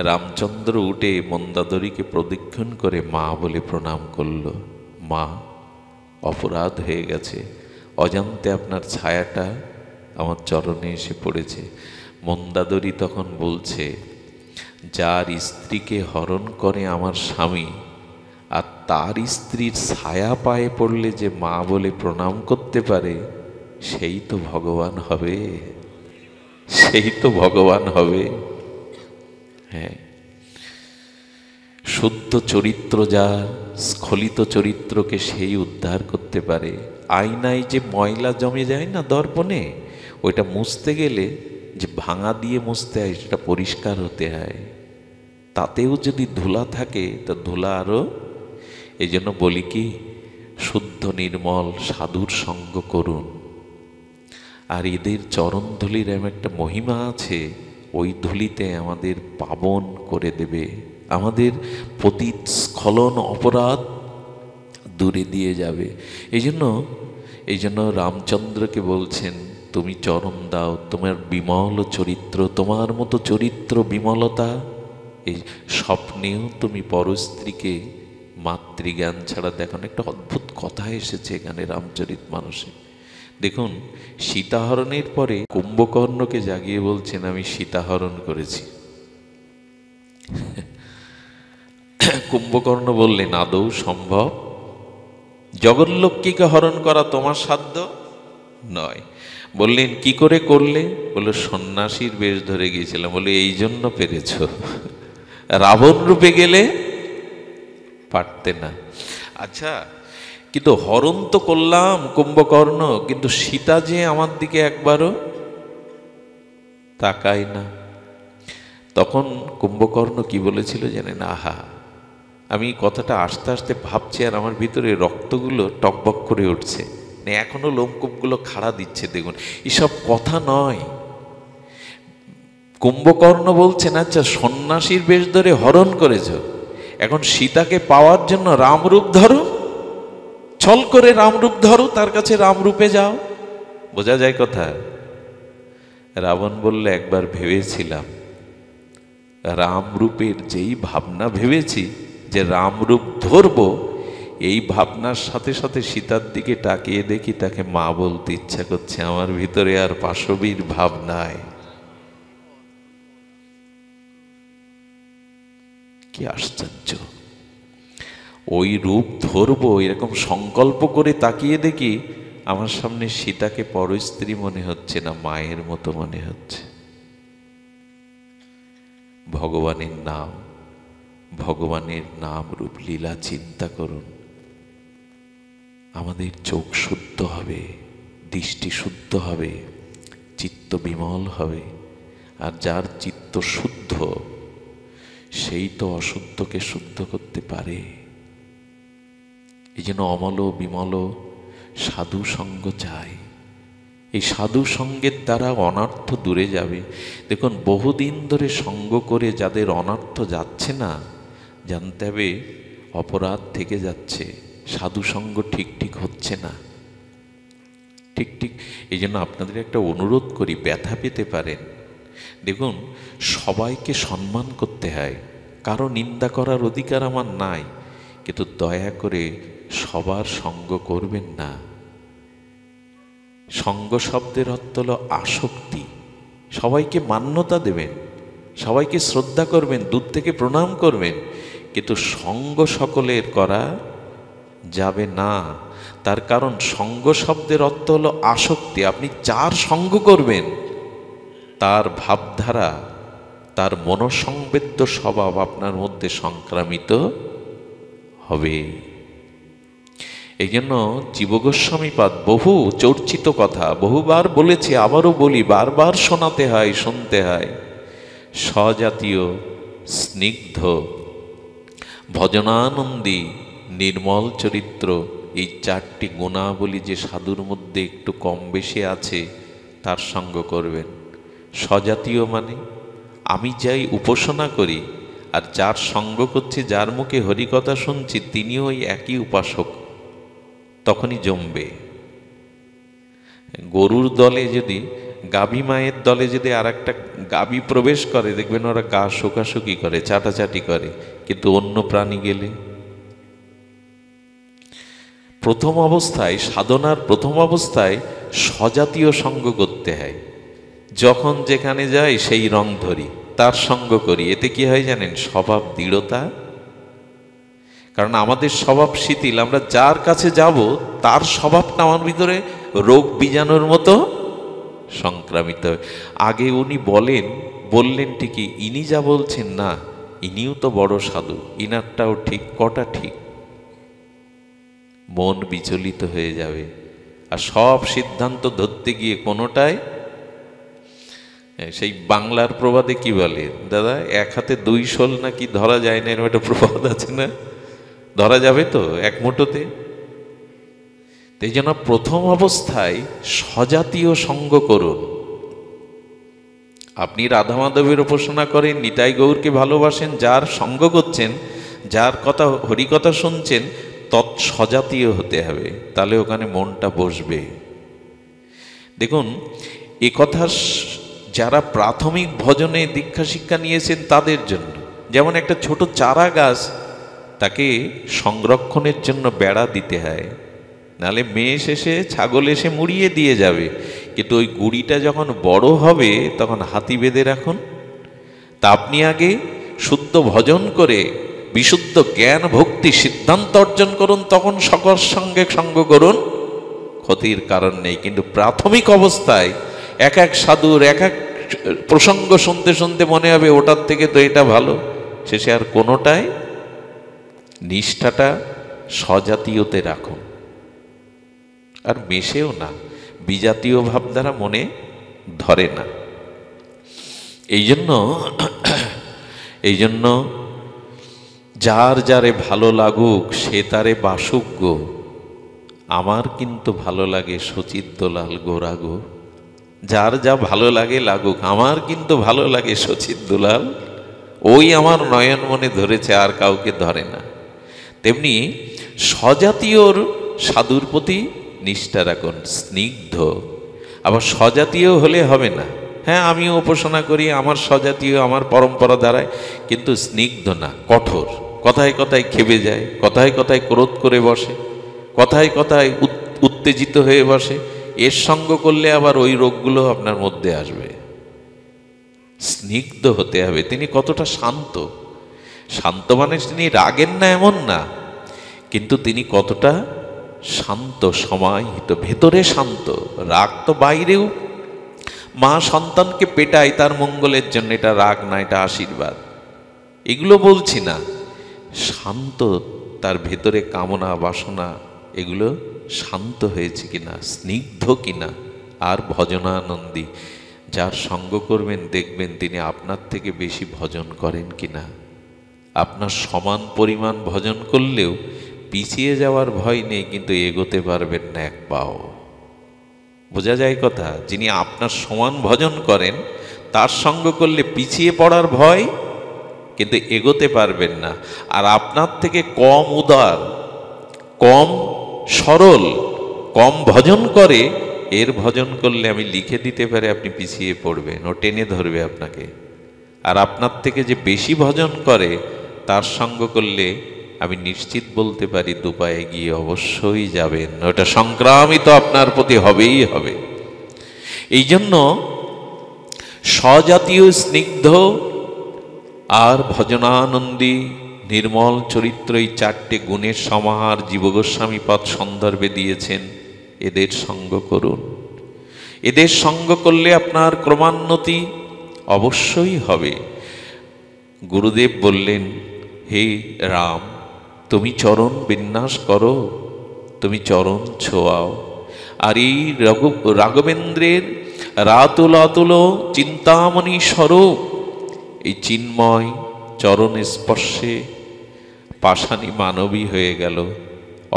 রামচন্দ্র উঠে মন্দাদরীকে প্রদক্ষিণ করে মা বলে প্রণাম করল। মা, অপরাধ হয়ে গেছে, অজান্তে আপনার ছায়াটা আমার চরণে এসে পড়েছে। মন্দাদরী তখন বলছে, যার স্ত্রীকে হরণ করে আমার স্বামী, আর তার স্ত্রীর ছায়া পায়ে পড়লে যে মা বলে প্রণাম করতে পারে, সেই তো ভগবান হবে, সেই তো ভগবান হবে। হ্যাঁ, শুদ্ধ চরিত্র যার, স্খলিত চরিত্রকে সেই উদ্ধার করতে পারে। আয়নায় যে ময়লা জমে যায় না দর্পণে, ওইটা মুছতে গেলে যে ভাঙা দিয়ে মুছতে হয়, সেটা পরিষ্কার হতে হয়। তাতেও যদি ধুলা থাকে, তা ধুলা আরও। এই জন্য বলি কি, শুদ্ধ নির্মল সাধুর সঙ্গ করুন। আর এদের চরণ ধুলির এমন একটা মহিমা আছে, ওই ধুলিতে আমাদের পাবন করে দেবে, আমাদের পতিত স্খলন অপরাধ দূরে দিয়ে যাবে। এই জন্য রামচন্দ্রকে বলছেন, তুমি চরণ দাও, তোমার বিমল চরিত্র, তোমার মতো চরিত্র বিমলতা এই স্বপ্নেও তুমি পরস্ত্রীকে মাতৃজ্ঞান ছাড়া দেখো না। একটা অদ্ভুত কথা এসেছে এখানে রামচরিতমানসে। দেখুন, সীতাহরণের পরে কুম্ভকর্ণকে জাগিয়ে বলছেন আমি সীতাহরণ করেছি। কুম্ভকর্ণ বললেন আদৌ সম্ভব? জগৎলক্ষ্মীকে হরণ করা তোমার সাধ্য নয়। বললেন কি করে করলে? বলল সন্ন্যাসীর বেশ ধরে গিয়েছিলাম। বলে এই জন্য পেরেছ, রাবণ রূপে গেলে পারতে না। আচ্ছা, কিন্তু হরণ তো করলাম কুম্ভকর্ণ, কিন্তু সীতা যে আমার দিকে একবারও তাকায় না। তখন কুম্ভকর্ণ কি বলেছিল জানেন? আহা, আমি কথাটা আস্তে আস্তে ভাবছি আর আমার ভিতরে রক্তগুলো টকবক করে উঠছে, এখনো লোমকূপগুলো খাড়া দিচ্ছে। দেখুন, এসব কথা নয়। কুম্ভকর্ণ বলছেন আচ্ছা সন্ন্যাসীর বেশ ধরে হরণ করেছ, এখন সীতাকে পাওয়ার জন্য রামরূপ ধরো, ছল করে রামরূপ ধরো, তার কাছে রামরূপে যাও। বোঝা যায় কথা? রাবণ বললে একবার ভেবেছিলাম, রামরূপের যেই ভাবনা ভেবেছি যে রামরূপ ধরব, এই ভাবনার সাথে সাথে সীতার দিকে তাকিয়ে দেখি তাকে মা বলতে ইচ্ছা করছে। আমার ভিতরে আর পাশবিক ভাব নাই। কি আশ্চর্য! ওই রূপ ধরবো এরকম সংকল্প করে তাকিয়ে দেখি আমার সামনে সীতাকে পরস্ত্রী মনে হচ্ছে না, মায়ের মতো মনে হচ্ছে। ভগবানের নাম, ভগবানের নাম রূপ লীলা চিন্তা করুন, আমাদের চোখ শুদ্ধ হবে, দৃষ্টি শুদ্ধ হবে, চিত্ত বিমল হবে। আর যার চিত্ত শুদ্ধ সেই তো অশুদ্ধকে শুদ্ধ করতে পারে। এই জন্য অমল বিমল সাধু সঙ্গ চাই। এই সাধু সঙ্গের দ্বারা অনর্থ দূরে যাবে। দেখুন, বহুদিন ধরে সঙ্গ করে যাদের অনর্থ যাচ্ছে না, জানতে হবে অপরাধ থেকে যাচ্ছে, সাধু সঙ্গ ঠিক ঠিক হচ্ছে না। ঠিক ঠিক এই জন্য আপনাদের একটা অনুরোধ করি, ব্যথা পেতে পারেন। দেখুন, সবাইকে সম্মান করতে হয়, কারো নিন্দা করার অধিকার আমার নাই, কিন্তু দয়া করে সবার সঙ্গ করবেন না। সঙ্গ শব্দের অর্থ হলো আসক্তি। সবাইকে মান্যতা দেবেন, সবাইকে শ্রদ্ধা করবেন, দূর থেকে প্রণাম করবেন, কিন্তু সঙ্গ সকলের করা যাবে না। তার কারণ সঙ্গ শব্দের অর্থ হলো আসক্তি। আপনি যার সঙ্গ করবেন তার ভাবধারা, তার মনোসংবেদ্য স্বভাব আপনার মধ্যে সংক্রামিত হবে। এই জন্য জীবগোস্বামীপাদ বহু চর্চিত কথা, বহুবার বলেছি, আবারও বলি, বারবার শোনাতে হয়, শুনতে হয়। স্বজাতীয়, স্নিগ্ধ, ভজনানন্দী, নির্মল চরিত্র, এই চারটি গুণাবলী যে সাধুর মধ্যে একটু কম বেশি আছে তার সঙ্গ করবেন। স্বজাতীয় মানে আমি যাই উপাসনা করি আর যার সঙ্গ করছি, যার মুখে হরিকথা শুনছি, তিনিও ওই একই উপাসক, তখনই জমবে। গরুর দলে যদি, গাভী মায়ের দলে যদি আর একটা গাভী প্রবেশ করে, দেখবেন ওরা গা শোকাশুকি করে, চাটাচাটি করে, কিন্তু অন্য প্রাণী গেলে, প্রথম অবস্থায়, সাধনার প্রথম অবস্থায় স্বজাতীয় সঙ্গ করতে হয়। যখন যেখানে যাই সেই রং ধরি, তার সঙ্গ করি। এতে কি হয় জানেন? স্বভাব দৃঢ়তা। কারণ আমাদের স্বভাব শিথিল, আমরা যার কাছে যাব তার স্বভাবটা আমার ভিতরে রোগ বীজাণুর মতো সংক্রামিত হয়। আগে উনি বললেন ঠিকই, ইনি যা বলছেন না, ইনিও তো বড় সাধু, ইনারটাও ঠিক, কটা ঠিক, মন বিচলিত হয়ে যাবে। আর সব সিদ্ধান্ত ধরতে গিয়ে কোনোটাই, সেই বাংলার প্রবাদে কি বলে দাদা, এক হাতে দুই শোল নাকি ধরা যায় না, এরকম একটা প্রবাদ আছে না? ধরা যাবে তো এক মুঠোতে? এই জন্য প্রথম অবস্থায় স্বজাতীয় সঙ্গ করুন। আপনি রাধা মাধবের উপাসনা করেন, নিতাই গৌরকে ভালোবাসেন, যার সঙ্গ করছেন, যার কথা হরিকথা শুনছেন, তৎ স্বজাতীয় হতে হবে, তাহলে ওখানে মনটা বসবে। দেখুন, এ কথা যারা প্রাথমিক ভজনে দীক্ষা শিক্ষা নিয়েছেন তাদের জন্য। যেমন একটা ছোট চারা গাছ, তাকে সংরক্ষণের জন্য বেড়া দিতে হয়, নাহলে মেষ এসে ছাগল এসে মুড়িয়ে দিয়ে যাবে। কিন্তু ওই গুড়িটা যখন বড় হবে তখন হাতি বেঁধে রাখুন। তা আপনি আগে শুদ্ধ ভজন করে বিশুদ্ধ জ্ঞান ভক্তি সিদ্ধান্ত অর্জন করুন, তখন সকল সঙ্গে সঙ্গ করুন, ক্ষতির কারণ নেই। কিন্তু প্রাথমিক অবস্থায় এক এক সাধুর এক এক প্রসঙ্গ শুনতে শুনতে মনে হবে ওটার থেকে তো এটা ভালো, শেষে আর কোনোটাই নিষ্ঠাটা স্বজাতীয়তে রাখুন, আর মেশেও না, বিজাতীয় ভাবধারা মনে ধরে না। এই জন্য যার যারে ভালো লাগুক সে তারে বাসুক গো, আমার কিন্তু ভালো লাগে সচিত দোলাল গোরা গো। যার যা ভালো লাগে লাগুক, আমার কিন্তু ভালো লাগে সচিত দোলাল, ওই আমার নয়ন মনে ধরেছে, আর কাউকে ধরে না। তেমনি স্বজাতীয়র সাধুর প্রতি নিষ্ঠা রাখুন, স্নিগ্ধ। আবার স্বজাতীয় হলে হবে না, হ্যাঁ আমিও উপাসনা করি, আমার স্বজাতীয় আমার পরম্পরা দ্বারায়, কিন্তু স্নিগ্ধ না, কঠোর। কথায় কথায় খেপে যায়, কথায় কথায় ক্রোধ করে বসে, কথায় কথায় উত্তেজিত হয়ে বসে, এর সঙ্গ করলে আবার ওই রোগগুলো আপনার মধ্যে আসবে। স্নিগ্ধ হতে হবে। তিনি কতটা শান্ত, শান্ত মানে তিনি রাগেন না এমন না, কিন্তু তিনি কতটা শান্ত, সমাহিত, ভেতরে শান্ত। রাগ তো বাইরেও, মা সন্তানকে পেটায় তার মঙ্গলের জন্য, এটা রাগ না, এটা আশীর্বাদ, এগুলো বলছি না। শান্ত, তার ভেতরে কামনা বাসনা এগুলো শান্ত হয়েছে কিনা, স্নিগ্ধ কিনা। আর ভজনানন্দী, যার সঙ্গ করবেন দেখবেন তিনি আপনার থেকে বেশি ভজন করেন কিনা। আপনার সমান পরিমাণ ভজন করলেও পিছিয়ে যাওয়ার ভয় নেই, কিন্তু এগোতে পারবেন না এক পাও। বোঝা যায় কথা? যিনি আপনার সমান ভজন করেন তার সঙ্গ করলে পিছিয়ে পড়ার ভয়, কিন্তু এগোতে পারবেন না। আর আপনার থেকে কম উদার, কম সরল, কম ভজন করে, এর ভজন করলে আমি লিখে দিতে পারি আপনি পিছিয়ে পড়বেন, ও টেনে ধরবে আপনাকে। আর আপনার থেকে যে বেশি ভজন করে তার সঙ্গ করলে আমি নিশ্চিত বলতে পারি দুপায়ে গিয়ে অবশ্যই যাবেন, ওটা সংক্রামিত আপনার প্রতি হবেই হবে। এই জন্য স্বজাতীয়, স্নিগ্ধ আর ভজনানন্দী নির্মল চরিত্র, এই চারটে গুণের সমাহার জীবগোস্বামী পদ সন্দর্ভে দিয়েছেন। এদের সঙ্গ করুন, এদের সঙ্গ করলে আপনার ক্রমান্নতি অবশ্যই হবে। গুরুদেব বললেন, হে রাম, তুমি চরণ বিন্যাস করো, তুমি চরণ ছোঁয়াও। আর এই রাঘবেন্দ্রের রাতুল অতুল চিন্তামণি স্বরূপ এই চিন্ময় চরণ স্পর্শে পাষাণী মানবী হয়ে গেল।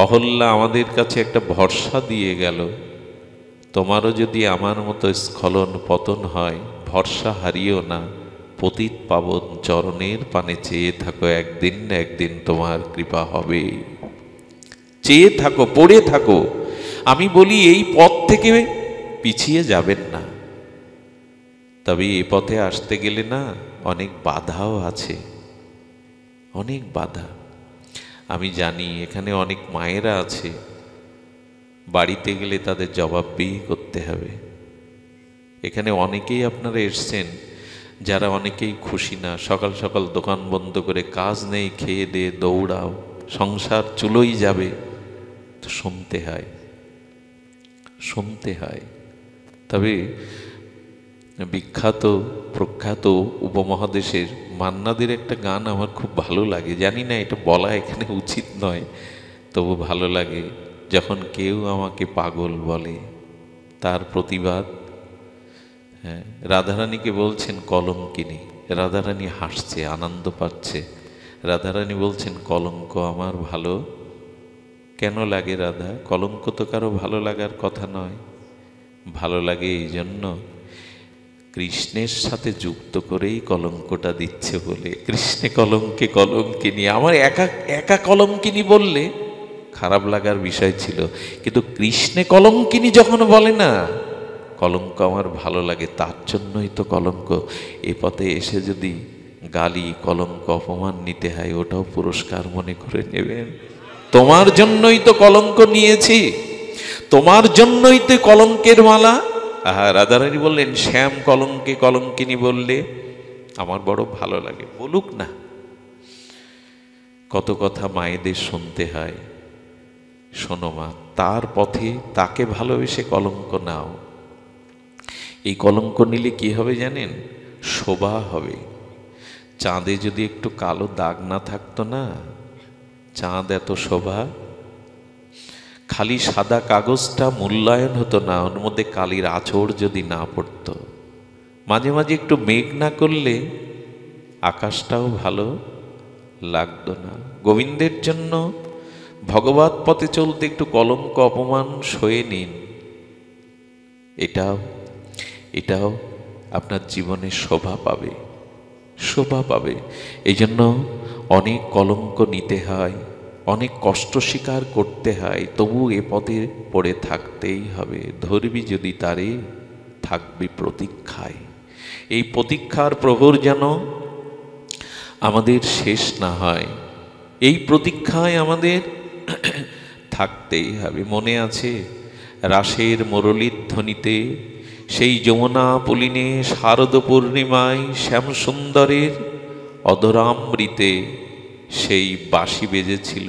অহল্যা আমাদের কাছে একটা ভরসা দিয়ে গেল, তোমারও যদি আমার মতো স্খলন পতন হয়, ভরসা হারিও না, পতিত পাবন চরণের পানে চেয়ে থাকো, একদিন না একদিন তোমার কৃপা হবে। চেয়ে থাকো, পড়ে থাকো। আমি বলি এই পথ থেকে পিছিয়ে যাবেন না, তবে এই পথে আসতে গেলে না অনেক বাধাও আছে, অনেক বাধা। আমি জানি এখানে অনেক মায়েরা আছে, বাড়িতে গেলে তাদের জবাবদিহি করতে হবে। এখানে অনেকেই আপনারা এসছেন যারা অনেকেই খুশি না, সকাল সকাল দোকান বন্ধ করে, কাজ নেই, খেয়ে দিয়ে দৌড়াও, সংসার চুলোই যাবে, তো শুনতে হয়, শুনতে হয়। তবে বিখ্যাত প্রখ্যাত উপমহাদেশের মান্নাদের একটা গান আমার খুব ভালো লাগে, জানি না এটা বলা এখানে উচিত নয়, তবু ভালো লাগে। যখন কেউ আমাকে পাগল বলে, তার প্রতিবাদ। হ্যাঁ, রাধারানীকে বলছেন কলঙ্কিনী, রাধারানী হাসছে, আনন্দ পাচ্ছে। রাধারানী বলছেন, কলঙ্ক আমার ভালো কেন লাগে রাধা? কলঙ্ক তো কারো ভালো লাগার কথা নয়। ভালো লাগে এই জন্য কৃষ্ণের সাথে যুক্ত করেই কলঙ্কটা দিচ্ছে বলে। কৃষ্ণে কলঙ্কে কলঙ্কিনী, আমার একা একা কলঙ্কিনী বললে খারাপ লাগার বিষয় ছিল, কিন্তু কৃষ্ণে কলঙ্কিনী যখন বলে না, কলঙ্ক আমার ভালো লাগে, তার জন্যই তো কলঙ্ক। এ পথে এসে যদি গালি, কলঙ্ক, অপমান নিতে হয়, ওটাও পুরস্কার মনে করে নেবেন। তোমার জন্যই তো কলঙ্ক নিয়েছি, তোমার জন্যই তো কলঙ্কের মালা। রাধারানী বললেন, শ্যাম কলঙ্কে কলঙ্কিনী বললে আমার বড় ভালো লাগে। বলুক না, কত কথা মায়েদের শুনতে হয়। শোনো মা, তার পথে তাকে ভালোবেসে কলঙ্ক নাও। এই কলঙ্ক নিলে কি হবে জানেন? শোভা হবে। চাঁদে যদি একটু কালো দাগ না থাকতো না, চাঁদ এত শোভা। খালি সাদা কাগজটা মূল্যায়ন হতো না, ওর মধ্যে কালির আঁচড় যদি না পড়তো। মাঝে মাঝে একটু মেঘ না করলে আকাশটাও ভালো লাগতো না। গোবিন্দের জন্য ভগবত পথে চলতে একটু কলঙ্ক, অপমান সয়ে নিন। এটাও আপনার জীবনে শোভা পাবে, শোভা পাবে। এই জন্য অনেক কলঙ্ক নিতে হয়, অনেক কষ্ট স্বীকার করতে হয়, তবু এ পথে পড়ে থাকতেই হবে। ধরবি যদি তারে, থাকবি প্রতীক্ষায়। এই প্রতীক্ষার প্রহর যেন আমাদের শেষ না হয়, এই প্রতীক্ষায় আমাদের থাকতেই হবে। মনে আছে রাসের মুরলীর ধ্বনিতে সেই যমুনা পুলিনে শারদ পূর্ণিমায় শ্যামসুন্দরের অধরামৃতে সেই বাঁশি বেজেছিল।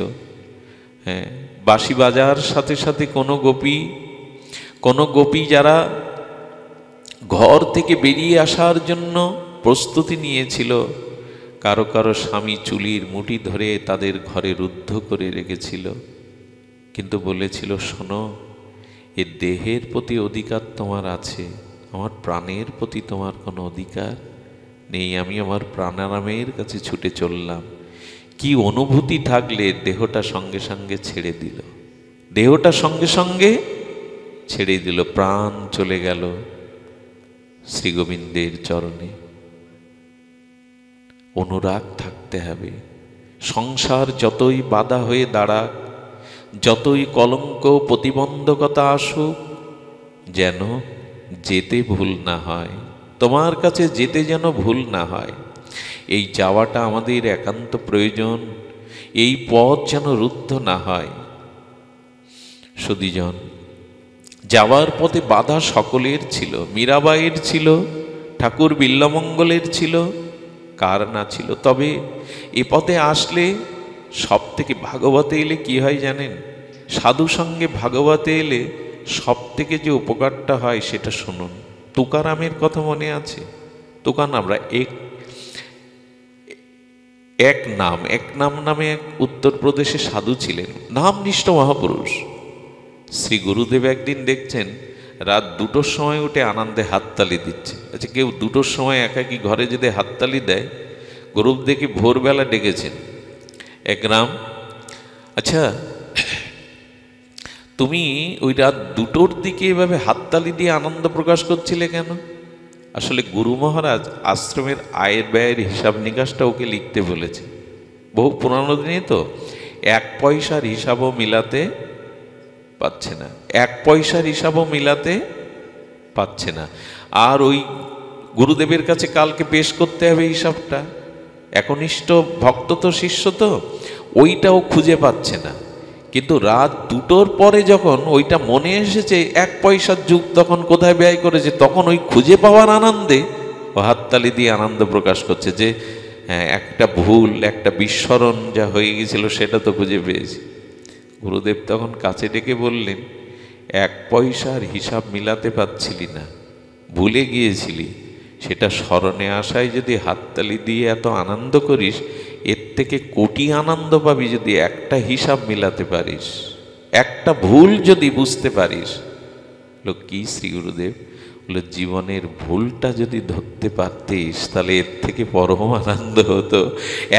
হ্যাঁ, বাঁশি বাজার সাথে সাথে কোনো গোপী যারা ঘর থেকে বেরিয়ে আসার জন্য প্রস্তুতি নিয়েছিল, কারো কারো স্বামী চুলির মুঠি ধরে তাদের ঘরে রুদ্ধ করে রেখেছিল, কিন্তু বলেছিল, শোনো, এ দেহের প্রতি অধিকার তোমার আছে, আমার প্রাণের প্রতি তোমার কোনো অধিকার নেই। আমি আমার প্রাণারামের কাছে ছুটে চললাম। কি অনুভূতি থাকলে দেহটা সঙ্গে সঙ্গে ছেড়ে দিল, দেহটা সঙ্গে সঙ্গে ছেড়ে দিল, প্রাণ চলে গেল শ্রী গোবিন্দের চরণে। অনুরাগ থাকতে হবে। সংসার যতই বাধা হয়ে দাঁড়াক, যতই কলঙ্ক প্রতিবন্ধকতা আসুক, যেন যেতে ভুল না হয়, তোমার কাছে যেতে যেন ভুল না হয়। এই যাওয়াটা আমাদের একান্ত প্রয়োজন, এই পথ যেন রুদ্ধ না হয়। সুধীজন, যাওয়ার পথে বাধা সকলের ছিল, মীরাবাইয়ের ছিল, ঠাকুর বিল্বমঙ্গলের ছিল, কার না ছিল। তবে এ পথে আসলে সব থেকে, ভাগবতে এলে কি হয় জানেন? সাধু সঙ্গে ভাগবতে এলে সব থেকে যে উপকারটা হয় সেটা শুনুন। তুকারামের কথা মনে আছে? তুকারামরা এক নাম নামে এক উত্তরপ্রদেশে সাধু ছিলেন, নামনিষ্ঠ মহাপুরুষ। শ্রী গুরুদেব একদিন দেখছেন রাত 2টোর সময় উঠে আনন্দে হাততালি দিচ্ছে। আচ্ছা, কেউ 2টোর সময় একাকি ঘরে যদি হাততালি দেয়, গুরুদেবকে ভোরবেলা ডেকেছেন, এক রাম, আচ্ছা তুমি ওই রাত 2টোর দিকে এভাবে হাততালি দিয়ে আনন্দ প্রকাশ করছিলে কেন? আসলে গুরু মহারাজ আশ্রমের আয়ের ব্যয়ের হিসাব নিকাশটা ওকে লিখতে বলেছে। বহু পুরানো দিনে তো 1 পয়সার হিসাবও মিলাতে পাচ্ছে না, 1 পয়সার হিসাবও মিলাতে পাচ্ছে না। আর ওই গুরুদেবের কাছে কালকে পেশ করতে হবে হিসাবটা। একনিষ্ঠ ভক্ত তো, শিষ্য তো, ওইটাও খুঁজে পাচ্ছে না। কিন্তু রাত 2টোর পরে যখন ওইটা মনে এসেছে 1 পয়সার যুগ তখন কোথায় ব্যয় করেছে, তখন ওই খুঁজে পাওয়ার আনন্দে ও হাততালি দিয়ে আনন্দ প্রকাশ করছে যে হ্যাঁ, একটা ভুল, একটা বিস্মরণ যা হয়ে গেছিল সেটা তো খুঁজে পেয়েছি। গুরুদেব তখন কাছে ডেকে বললেন, 1 পয়সার হিসাব মিলাতে পারছিলি না, ভুলে গিয়েছিলি, সেটা স্মরণে আসায় যদি হাততালি দিয়ে এত আনন্দ করিস, এর থেকে কোটি আনন্দ পাবি যদি একটা হিসাব মিলাতে পারিস, একটা ভুল যদি বুঝতে পারিস। কি শ্রী গুরুদেব? বলে, জীবনের ভুলটা যদি ধরতে পারতিস তাহলে এর থেকে পরম আনন্দ হতো।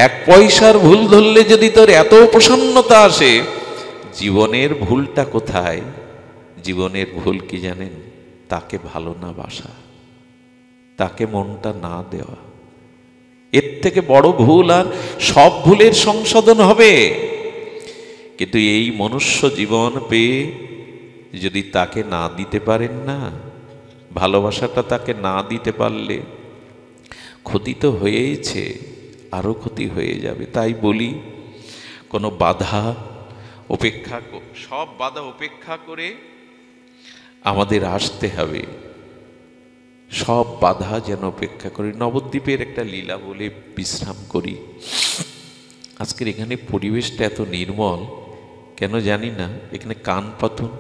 1 পয়সার ভুল ধরলে যদি তোর এত প্রসন্নতা আসে, জীবনের ভুলটা কোথায়? জীবনের ভুল কি জানেন? তাকে ভালো না বাসা, তাকে মনটা না দেওয়া। এর থেকে বড় ভুল আর সব ভুলের সংশোধন হবে। কিন্তু এই মনুষ্য জীবন পেয়ে যদি তাকে না দিতে পারেন না, ভালোবাসাটা তাকে না দিতে পারলে ক্ষতি তো হয়েইছে, আরও ক্ষতি হয়ে যাবে। তাই বলি, কোনো বাধা সব বাধা উপেক্ষা করে আমাদের আসতে হবে, সব বাধা যেন উপেক্ষা করি। নবদ্বীপের একটা লীলা বলে বিশ্রাম করি। আজকের এখানে পরিবেশটা এত নির্মল কেন জানি না। এখানে কান পাতুন,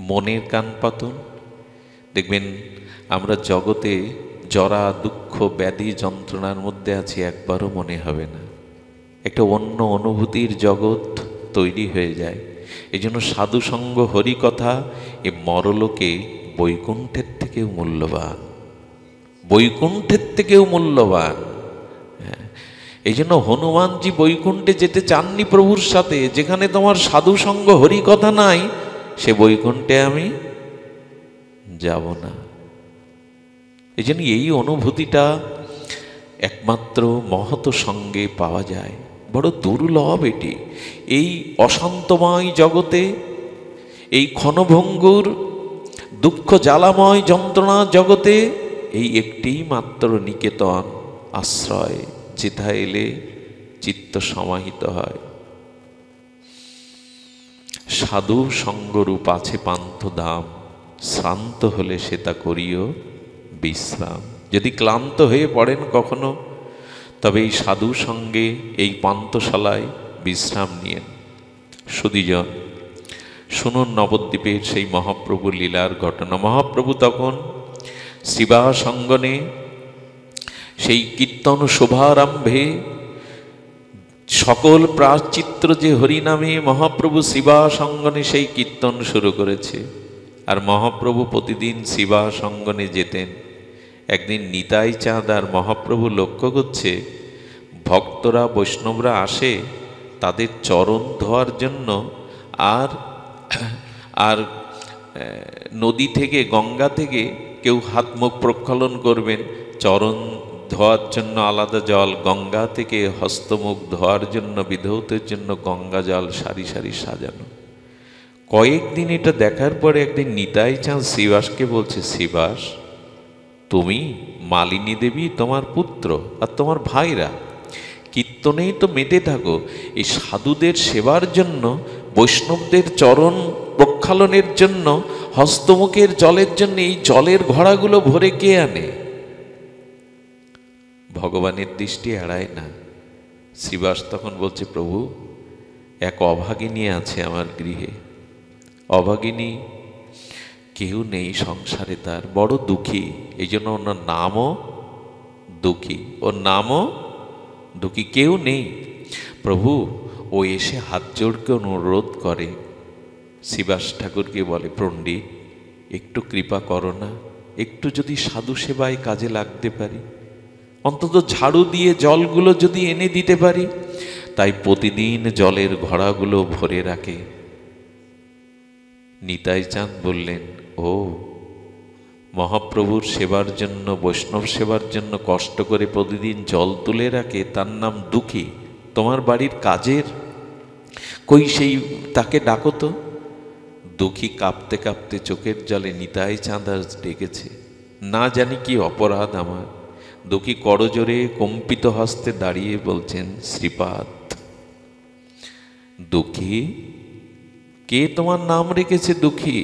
মনের কান পাতুন। দেখবেন আমরা জগতে জরা দুঃখ ব্যাধি যন্ত্রণার মধ্যে আছি, একবারও মনে হবে না। একটা অন্য অনুভূতির জগৎ তৈরি হয়ে যায়। এই জন্য সাধুসঙ্গ হরিকথা এ মরলোকে বৈকুণ্ঠের থেকেও মূল্যবান, বৈকুণ্ঠের থেকেও মূল্যবান। এই জন্য হনুমানজি বৈকুণ্ঠে যেতে চাননি প্রভুর সাথে। যেখানে তোমার সাধুসঙ্গ হরিকথা নাই, সে বৈকুণ্ঠে আমি যাব না। এই জন্য এই অনুভূতিটা একমাত্র মহৎ সঙ্গে পাওয়া যায়। বড় দুর্লভ এটি। এই অশান্তময় জগতে, এই ক্ষণভঙ্গুর দুঃখ জ্বালাময় যন্ত্রণা জগতে এই একটি মাত্র নিকেতন আশ্রয়, যেথা এলে চিত্ত সমাহিত হয়। সাধু সঙ্গরূপ আছে পান্থ ধাম, শ্রান্ত হলে সে তা করিও বিশ্রাম। যদি ক্লান্ত হয়ে পড়েন কখনো, তবে এই সাধু সঙ্গে এই পান্থশালায় বিশ্রাম নিয়েন। সুধীজন, শুনুন নবদ্বীপের সেই মহাপ্রভু লীলার ঘটনা। মহাপ্রভু তখন শিবাসঙ্গনে সেই কীর্তন শোভারম্ভে সকল প্রাচিত্র যে হরিনামে মহাপ্রভু শিবাসঙ্গনে সেই কীর্তন শুরু করেছে। আর মহাপ্রভু প্রতিদিন শিবাসঙ্গনে যেতেন। একদিন নিতাই চাঁদ আর মহাপ্রভু লক্ষ্য করছে, ভক্তরা বৈষ্ণবরা আসে তাদের চরণ ধোয়ার জন্য, আর আর নদী থেকে গঙ্গা থেকে কেউ হাত মুখ প্রক্ষালন করবেন, চরণ ধোয়ার জন্য আলাদা জল, গঙ্গা থেকে হস্তমুখ ধোয়ার জন্য বিধৌতের জন্য গঙ্গা জল সারি সারি সাজানো। কয়েকদিন এটা দেখার পরে একদিন নিতাই চাঁদ শিবাসকে বলছে, শিবাস, তুমি মালিনী দেবী, তোমার পুত্র আর তোমার ভাইরা কীর্তনেই তো মেতে থাকো, এই সাধুদের সেবার জন্য, বৈষ্ণবদের চরণ প্রক্ষালনের জন্য, হস্তমুখের জলের জন্য এই জলের ঘড়াগুলো ভরে কে আনে? ভগবানের দৃষ্টি এড়ায় না। শিবাস তখন বলছে, প্রভু, এক অভাগিনী আছে আমার গৃহে। অভাগিনী কেউ নেই সংসারে, তার বড় দুঃখী। এই জন্য ওনার নামও দুঃখী, ওর নামও দুঃখী, কেউ নেই। প্রভু, ও এসে হাত জোড়কে অনুরোধ করে। শিবাস ঠাকুরকে বলে, পণ্ডিত, একটু কৃপা করো না, একটু যদি সাধু সেবায় কাজে লাগতে পারি, অন্তত ঝাড়ু দিয়ে জলগুলো যদি এনে দিতে পারি। তাই প্রতিদিন জলের ঘড়াগুলো ভরে রাখে। নিতাই চাঁদ বললেন, ও মহাপ্রভুর সেবার জন্য, বৈষ্ণব সেবার জন্য কষ্ট করে প্রতিদিন জল তুলে রাখে, তার নাম দুঃখী। তোমার বাড়ির কাজের কই সেই, তাকে ডাকো তো। দুঃখী কাঁপতে কাঁপতে চোখের জলে নিতাই চাঁদ ডেকেছে। না জানি কি অপরাধ আমার। দুঃখী করজোরে কম্পিত হস্তে দাঁড়িয়ে বলছেন, শ্রীপাদ। দুঃখী, কে তোমার নাম রেখেছে দুঃখী?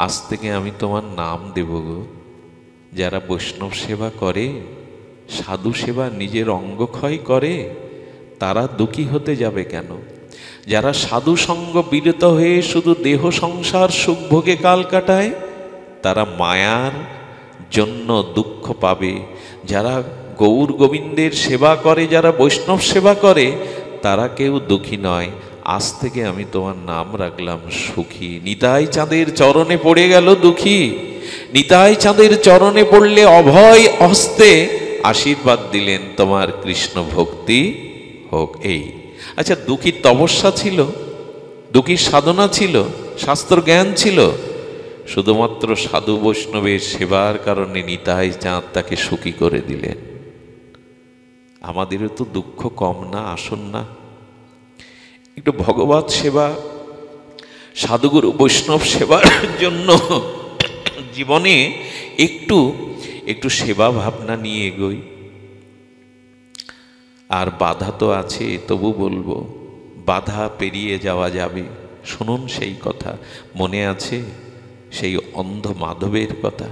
আজ থেকে আমি তোমার নাম দেব গো। যারা বৈষ্ণব সেবা করে, সাধু সেবা নিজের অঙ্গক্ষয় করে, তারা দুঃখী হতে যাবে কেন? যারা সাধু সঙ্গ বিরত হয়ে শুধু দেহ সংসার সুখ ভোগে কাল কাটায়, তারা মায়ার জন্য দুঃখ পাবে। যারা গৌর গোবিন্দের সেবা করে, যারা বৈষ্ণব সেবা করে, তারা কেউ দুঃখী নয়। আজ থেকে আমি তোমার নাম রাখলাম সুখী। নিতাই চাঁদের চরণে পড়ে গেল দুঃখী। নিতাই চাঁদের চরণে পড়লে অভয় হস্তে আশীর্বাদ দিলেন, তোমার কৃষ্ণ ভক্তি হোক। এই আচ্ছা, দুঃখীর তপস্যা ছিল, দুঃখীর সাধনা ছিল, শাস্ত্র জ্ঞান ছিল, শুধুমাত্র সাধু বৈষ্ণবের সেবার কারণে নিতাই চাঁদ তাকে সুখী করে দিলেন। আমাদেরও তো দুঃখ কম না, আসুন না একটু ভগবত সেবা, সাধুগুরু বৈষ্ণব সেবার জন্য জীবনে একটু একটু সেবা ভাবনা নিয়ে এগোই। আর বাধা তো আছে, তবু বলবো বাধা পেরিয়ে যাওয়া যাবে। শুনুন সেই কথা, মনে আছে সেই অন্ধ মাধবের কথা?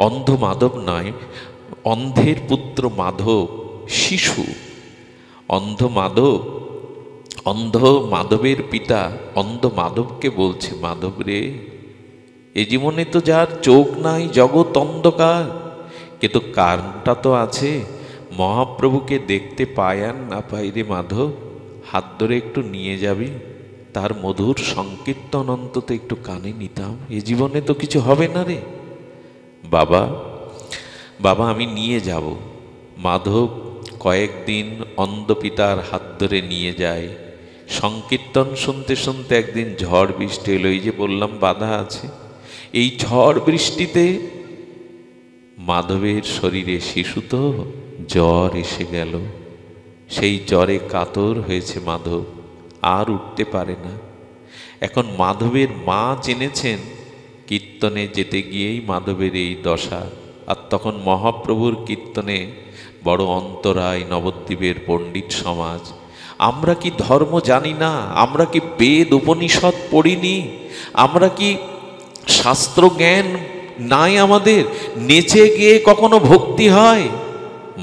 অন্ধ মাধব নয়, অন্ধের পুত্র মাধব, শিশু। অন্ধ মাধবের পিতা অন্ধ মাধবকে বলছে, মাধব রে, এ জীবনে তো যার চোখ নাই, জগৎ অন্ধকার, কিন্তু কারণটা তো আছে। মহাপ্রভুকে দেখতে পায় আর না পাই রে মাধব, হাত ধরে একটু নিয়ে যাবি, তার মধুর সংকীর্তন অন্তত একটু কানে নিতাম, এ জীবনে তো কিছু হবে না রে। বাবা বাবা আমি নিয়ে যাব। মাধব কয়েকদিন অন্ধ পিতার হাত ধরে নিয়ে যায়। সংকীর্তন শুনতে শুনতে একদিন ঝড় বৃষ্টি এলো। এই যে বললাম বাধা আছে, এই ঝড় বৃষ্টিতে মাধবের শরীরে, শিশু তো, জ্বর এসে গেল। সেই জ্বরে কাতর হয়েছে মাধব, আর উঠতে পারে না। এখন মাধবের মা জেনেছেন কীর্তনে যেতে গিয়েই মাধবের এই দশা। আর তখন মহাপ্রভুর কীর্তনে বড় অন্তরায় নবদ্বীপের পণ্ডিত সমাজ। আমরা কি ধর্ম জানি না? আমরা কি বেদ উপনিষদ পড়িনি? আমরা কি শাস্ত্র জ্ঞান নাই আমাদের? নেচে গিয়ে কখনো ভক্তি হয়?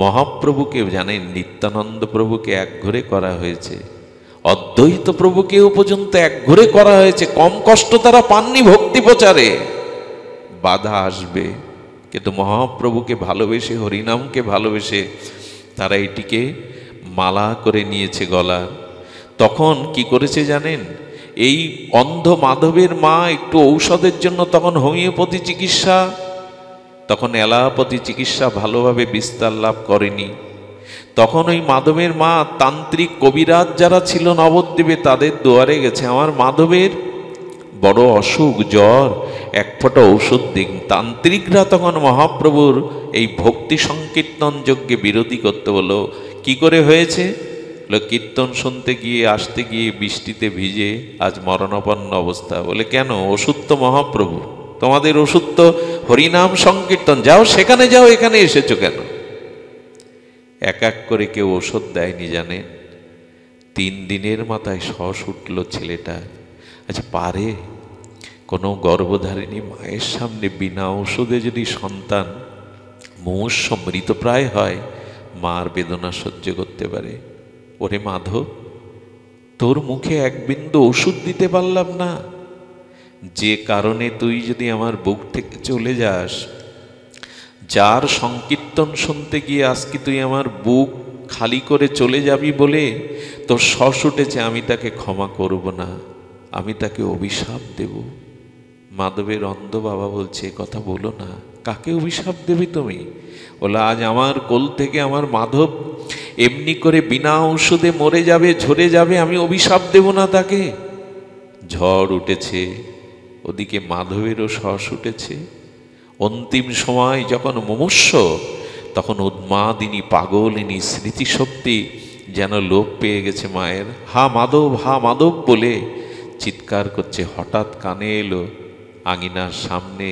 মহাপ্রভুকে জানেন, নিত্যানন্দ প্রভুকে একঘরে করা হয়েছে, অদ্বৈত প্রভুকেও পর্যন্ত একঘরে করা হয়েছে। কম কষ্ট তারা পাননি ভক্তি প্রচারে। বাধা আসবে, কিন্তু মহাপ্রভুকে ভালোবেসে, হরিনামকে ভালোবেসে তারা এটিকে মালা করে নিয়েছে গলার। তখন কি করেছে জানেন? এই অন্ধ মাধবের মা একটু ঔষধের জন্য তখন হোমিওপ্যাথি চিকিৎসা, তখন অ্যালোপ্যাথি চিকিৎসা ভালোভাবে বিস্তার লাভ করেনি। তখন ওই মাধবের মা তান্ত্রিক কবিরাজ যারা ছিল নবদ্বীপে, তাদের দুয়ারে গেছে, আমার মাধবের বড় অসুখ, জ্বর, এক ফোঁটা ঔষধ দিন। তান্ত্রিকরা তখন মহাপ্রভুর এই ভক্তি সংকীর্তন যজ্ঞে বিরোধী করতে বলো। কি করে হয়েছে? কীর্তন শুনতে গিয়ে আসতে গিয়ে বৃষ্টিতে ভিজে আজ মরণাপন্ন অবস্থা। বলে কেন? ওষুধ তো মহাপ্রভু, তোমাদের ওষুধ তো হরিনাম সংকীর্তন, যাও সেখানে যাও, এখানে এসেছো কেন? এক এক করে কেউ ওষুধ দেয়নি জানেন। 3 দিনের মাথায় শ্বাস উঠল ছেলেটা। আচ্ছা, পারে কোনো গর্ভধারিণী মায়ের সামনে বিনা ওষুধে যদি সন্তান মুমূর্ষ মৃতপ্রায় হয়, মার বেদনা সহ্য করতে পারে? ওরে মাধব, তোর মুখে এক বিন্দু ওষুধ দিতে পারলাম না, যে কারণে তুই যদি আমার বুক থেকে চলে যাস, যার সংকীর্তন শুনতে গিয়ে আজকে তুই আমার বুক খালি করে চলে যাবি বলে তোর শ্বাস উঠেছে, আমি তাকে ক্ষমা করব না, আমি তাকে অভিশাপ দেব। মাধবের অন্ধ বাবা বলছে, কথা বলো না, কাকে অভিশাপ দেবে তুমি? বলে, আজ আমার কোল থেকে আমার মাধব এমনি করে বিনা ঔষধে মরে যাবে, ঝরে যাবে, আমি অভিশাপ দেব না তাকে। ঝড় উঠেছে, ওদিকে মাধবেরও শ্বাস উঠেছে। অন্তিম সময় যখন মুমূর্ষ, তখন উন্মাদিনী পাগলিনী স্মৃতিশক্তি যেন লোপ পেয়ে গেছে মায়ের। হা মাধব, হা মাধব বলে চিৎকার করছে। হঠাৎ কানে এলো আঙিনার সামনে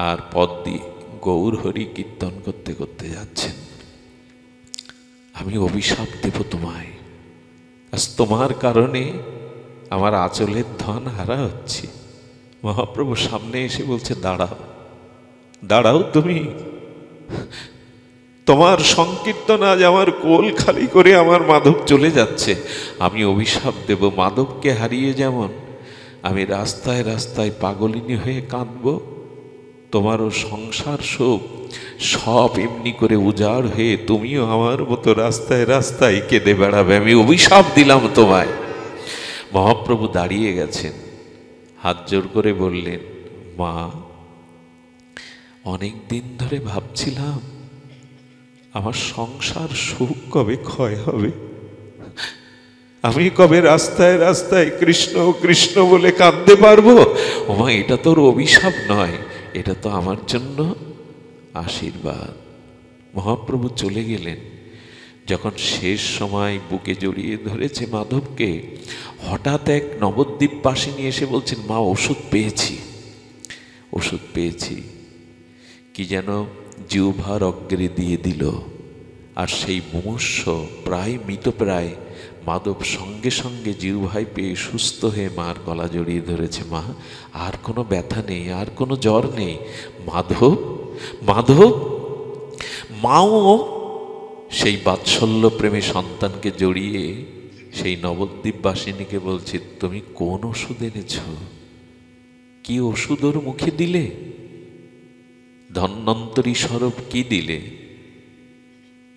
আর পদ দিয়ে গৌর হরি কীর্তন করতে করতে যাচ্ছেন। আমি অভিশাপ দেব তোমায়, আজ তোমার কারণে আমার আঁচলের ধন হারা হচ্ছে। মহাপ্রভু সামনে এসে বলছে, দাঁড়াও, দাঁড়াও, তুমি, তোমার সংকীর্তন আজ আমার কোল খালি করে আমার মাধব চলে যাচ্ছে, আমি অভিশাপ দেব। মাধবকে হারিয়ে যেমন আমি রাস্তায় রাস্তায় পাগলিনী হয়ে কাঁদব, তোমারও সংসার সুখ সব এমনি করে উজাড় হয়ে তুমিও আমার মতো রাস্তায় রাস্তায় কেঁদে বেড়াবে। আমি অভিশাপ দিলাম তোমায়। মহাপ্রভু দাঁড়িয়ে গেছেন, হাত জোর করে বললেন, মা, অনেক দিন ধরে ভাবছিলাম আমার সংসার সুখ কবে ক্ষয় হবে, আমি কবে রাস্তায় রাস্তায় কৃষ্ণ কৃষ্ণ বলে কাঁদতে পারবো। ওমা, এটা তোর অভিশাপ নয়, এটা তো আমার জন্য আশীর্বাদ। মহাপ্রভু চলে গেলেন। যখন শেষ সময় বুকে জড়িয়ে ধরেছে মাধবকে, হঠাৎ এক নবদ্বীপবাসিনী এসে বলছেন, মা, ওষুধ পেয়েছি, ওষুধ পেয়েছি, কি যেন জিহ্বার অগ্রে দিয়ে দিল। আর সেই মুমূর্ষ প্রায় মৃতপ্রায় মাধব সঙ্গে সঙ্গে জিহ্বায় পেয়ে সুস্থ হয়ে মার গলা জড়িয়ে ধরেছে। মা, আর কোনো ব্যথা নেই, আর কোনো জ্বর নেই। মাধব, মাধব। মাও সেই বাৎসল্য প্রেমে সন্তানকে জড়িয়ে সেই নবদ্বীপবাসিনীকে বলছে, তুমি কোন ওষুধ এনেছ? কি ওষুধ ওর মুখে দিলে? ধন্বন্তরী স্বরূপ কি দিলে?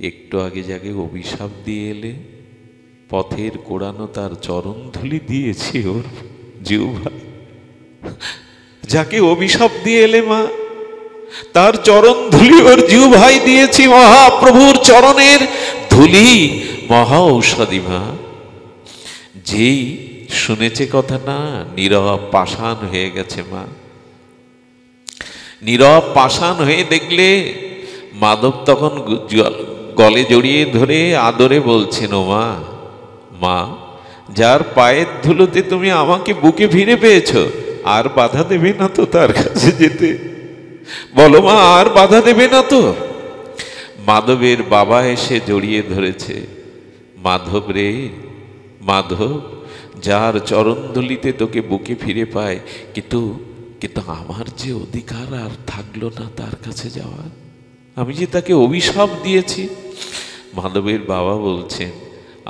একটু আগে যাকে অভিশাপ দিয়ে এলে, পথের কোড়ানো তার চরণ ধুলি দিয়েছি ওর জিহ্বায়। যাকে অভিশাপ দিয়ে এলে মা, তার চরণ ধুলি ওর জিহ্বায় দিয়েছি। মহাপ্রভুর চরণের ধুলি মহা ঔষধি মা। যেই শুনেছে কথা না, নীরব পাষাণ হয়ে গেছে মা। নীরব পাষাণ হয়ে দেখলে মাধব তখন গলে জড়িয়ে ধরে আদরে বলছেন, ও মা, মা, যার পায়ের ধুলোতে তুমি আমাকে বুকে ভিড়ে পেয়েছ, আর বাধা দেবে না তো তার কাছে যেতে? বলো মা, আর বাধা দেবে না তো? মাধবের বাবা এসে জড়িয়ে ধরেছে, মাধব রে মাধব, যার চরণধুলিতে তোকে বুকে ফিরে পায়, কিন্তু আমার যে অধিকার আর থাকলো না তার কাছে যাওয়ার। আমি যে তাকে অভিশাপ দিয়েছি। মাধবের বাবা বলছেন,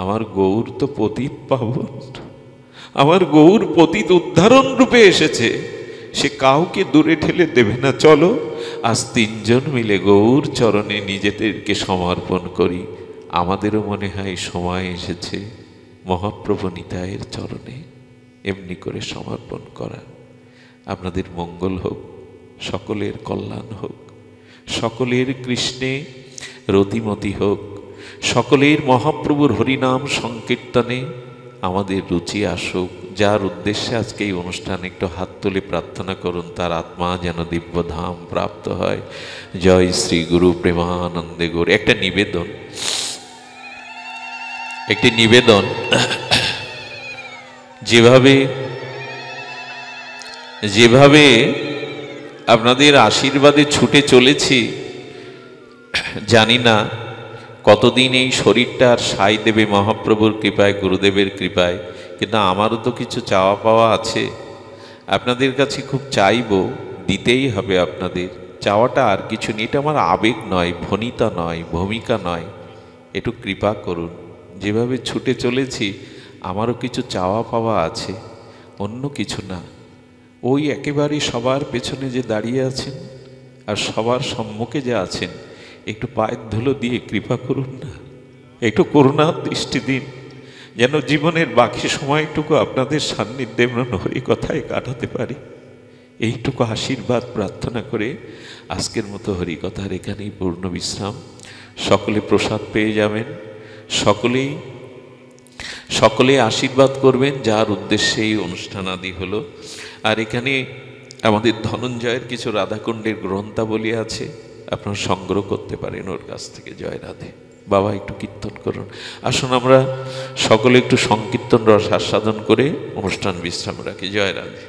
আমার গৌর তো পতিত পাবন, আমার গৌর পতিত উদ্ধারণ রূপে এসেছে, সে কাউকে দূরে ঠেলে দেবে না। চলো আজ তিনজন মিলে গৌর চরণে নিজেদেরকে সমর্পণ করি। আমাদেরও মনে হয় সময় এসেছে মহাপ্রভু নিতাইয়ের চরণে এমনি করে সমর্পণ করা। আপনাদের মঙ্গল হোক, সকলের কল্যাণ হোক, সকলের কৃষ্ণে রতিমতি হোক, সকলের মহাপ্রভুর হরিনাম সংকীর্তনে আমাদের রুচি আসুক। যার উদ্দেশ্যে আজকে এই অনুষ্ঠানে একটু হাত তুলে প্রার্থনা করুন, তার আত্মা যেন দিব্যধাম প্রাপ্ত হয়। জয় শ্রী গুরু প্রেমানন্দে গৌর। একটা নিবেদন, একটি নিবেদন, যেভাবে আপনাদের আশীর্বাদে ছুটে চলেছি, জানি না কতদিন এই শরীরটা আর সাই দেবে মহাপ্রভুর কৃপায়, গুরুদেবের কৃপায়। কিন্তু আমারও তো কিছু চাওয়া পাওয়া আছে, আপনাদের কাছে খুব চাইব, দিতেই হবে আপনাদের। চাওয়াটা আর কিছু নেই, এটা আমার আবেগ নয়, ভনিতা নয়, ভূমিকা নয়। একটু কৃপা করুন। যেভাবে ছুটে চলেছি আমারও কিছু চাওয়া পাওয়া আছে, অন্য কিছু না। ওই একেবারে সবার পেছনে যে দাঁড়িয়ে আছেন আর সবার সম্মুখে যে আছেন, একটু পায়ের ধুলো দিয়ে কৃপা করুন না, একটু করুণার দৃষ্টি দিন, যেন জীবনের বাকি সময়টুকু আপনাদের সান্নিধ্যে হরি কথায় কাটাতে পারি। এইটুকু আশীর্বাদ প্রার্থনা করে আজকের মতো হরিকথার এখানেই পূর্ণ বিশ্রাম। সকলে প্রসাদ পেয়ে যাবেন, সকলেই আশীর্বাদ করবেন যার উদ্দেশ্যে এই অনুষ্ঠান আদি হলো। আর এখানে আমাদের ধনঞ্জয়ের কিছু রাধাকুণ্ডের গ্রন্থাবলী আছে, আপনারা সংগ্রহ করতে পারেন ওর কাছ থেকে। জয় রাধে। বাবা একটু কীর্তন করুন। আসুন আমরা সকলে একটু সংকীর্তন রস আস্বাদন করে অনুষ্ঠান বিশ্রাম রাখি। জয় রাধে।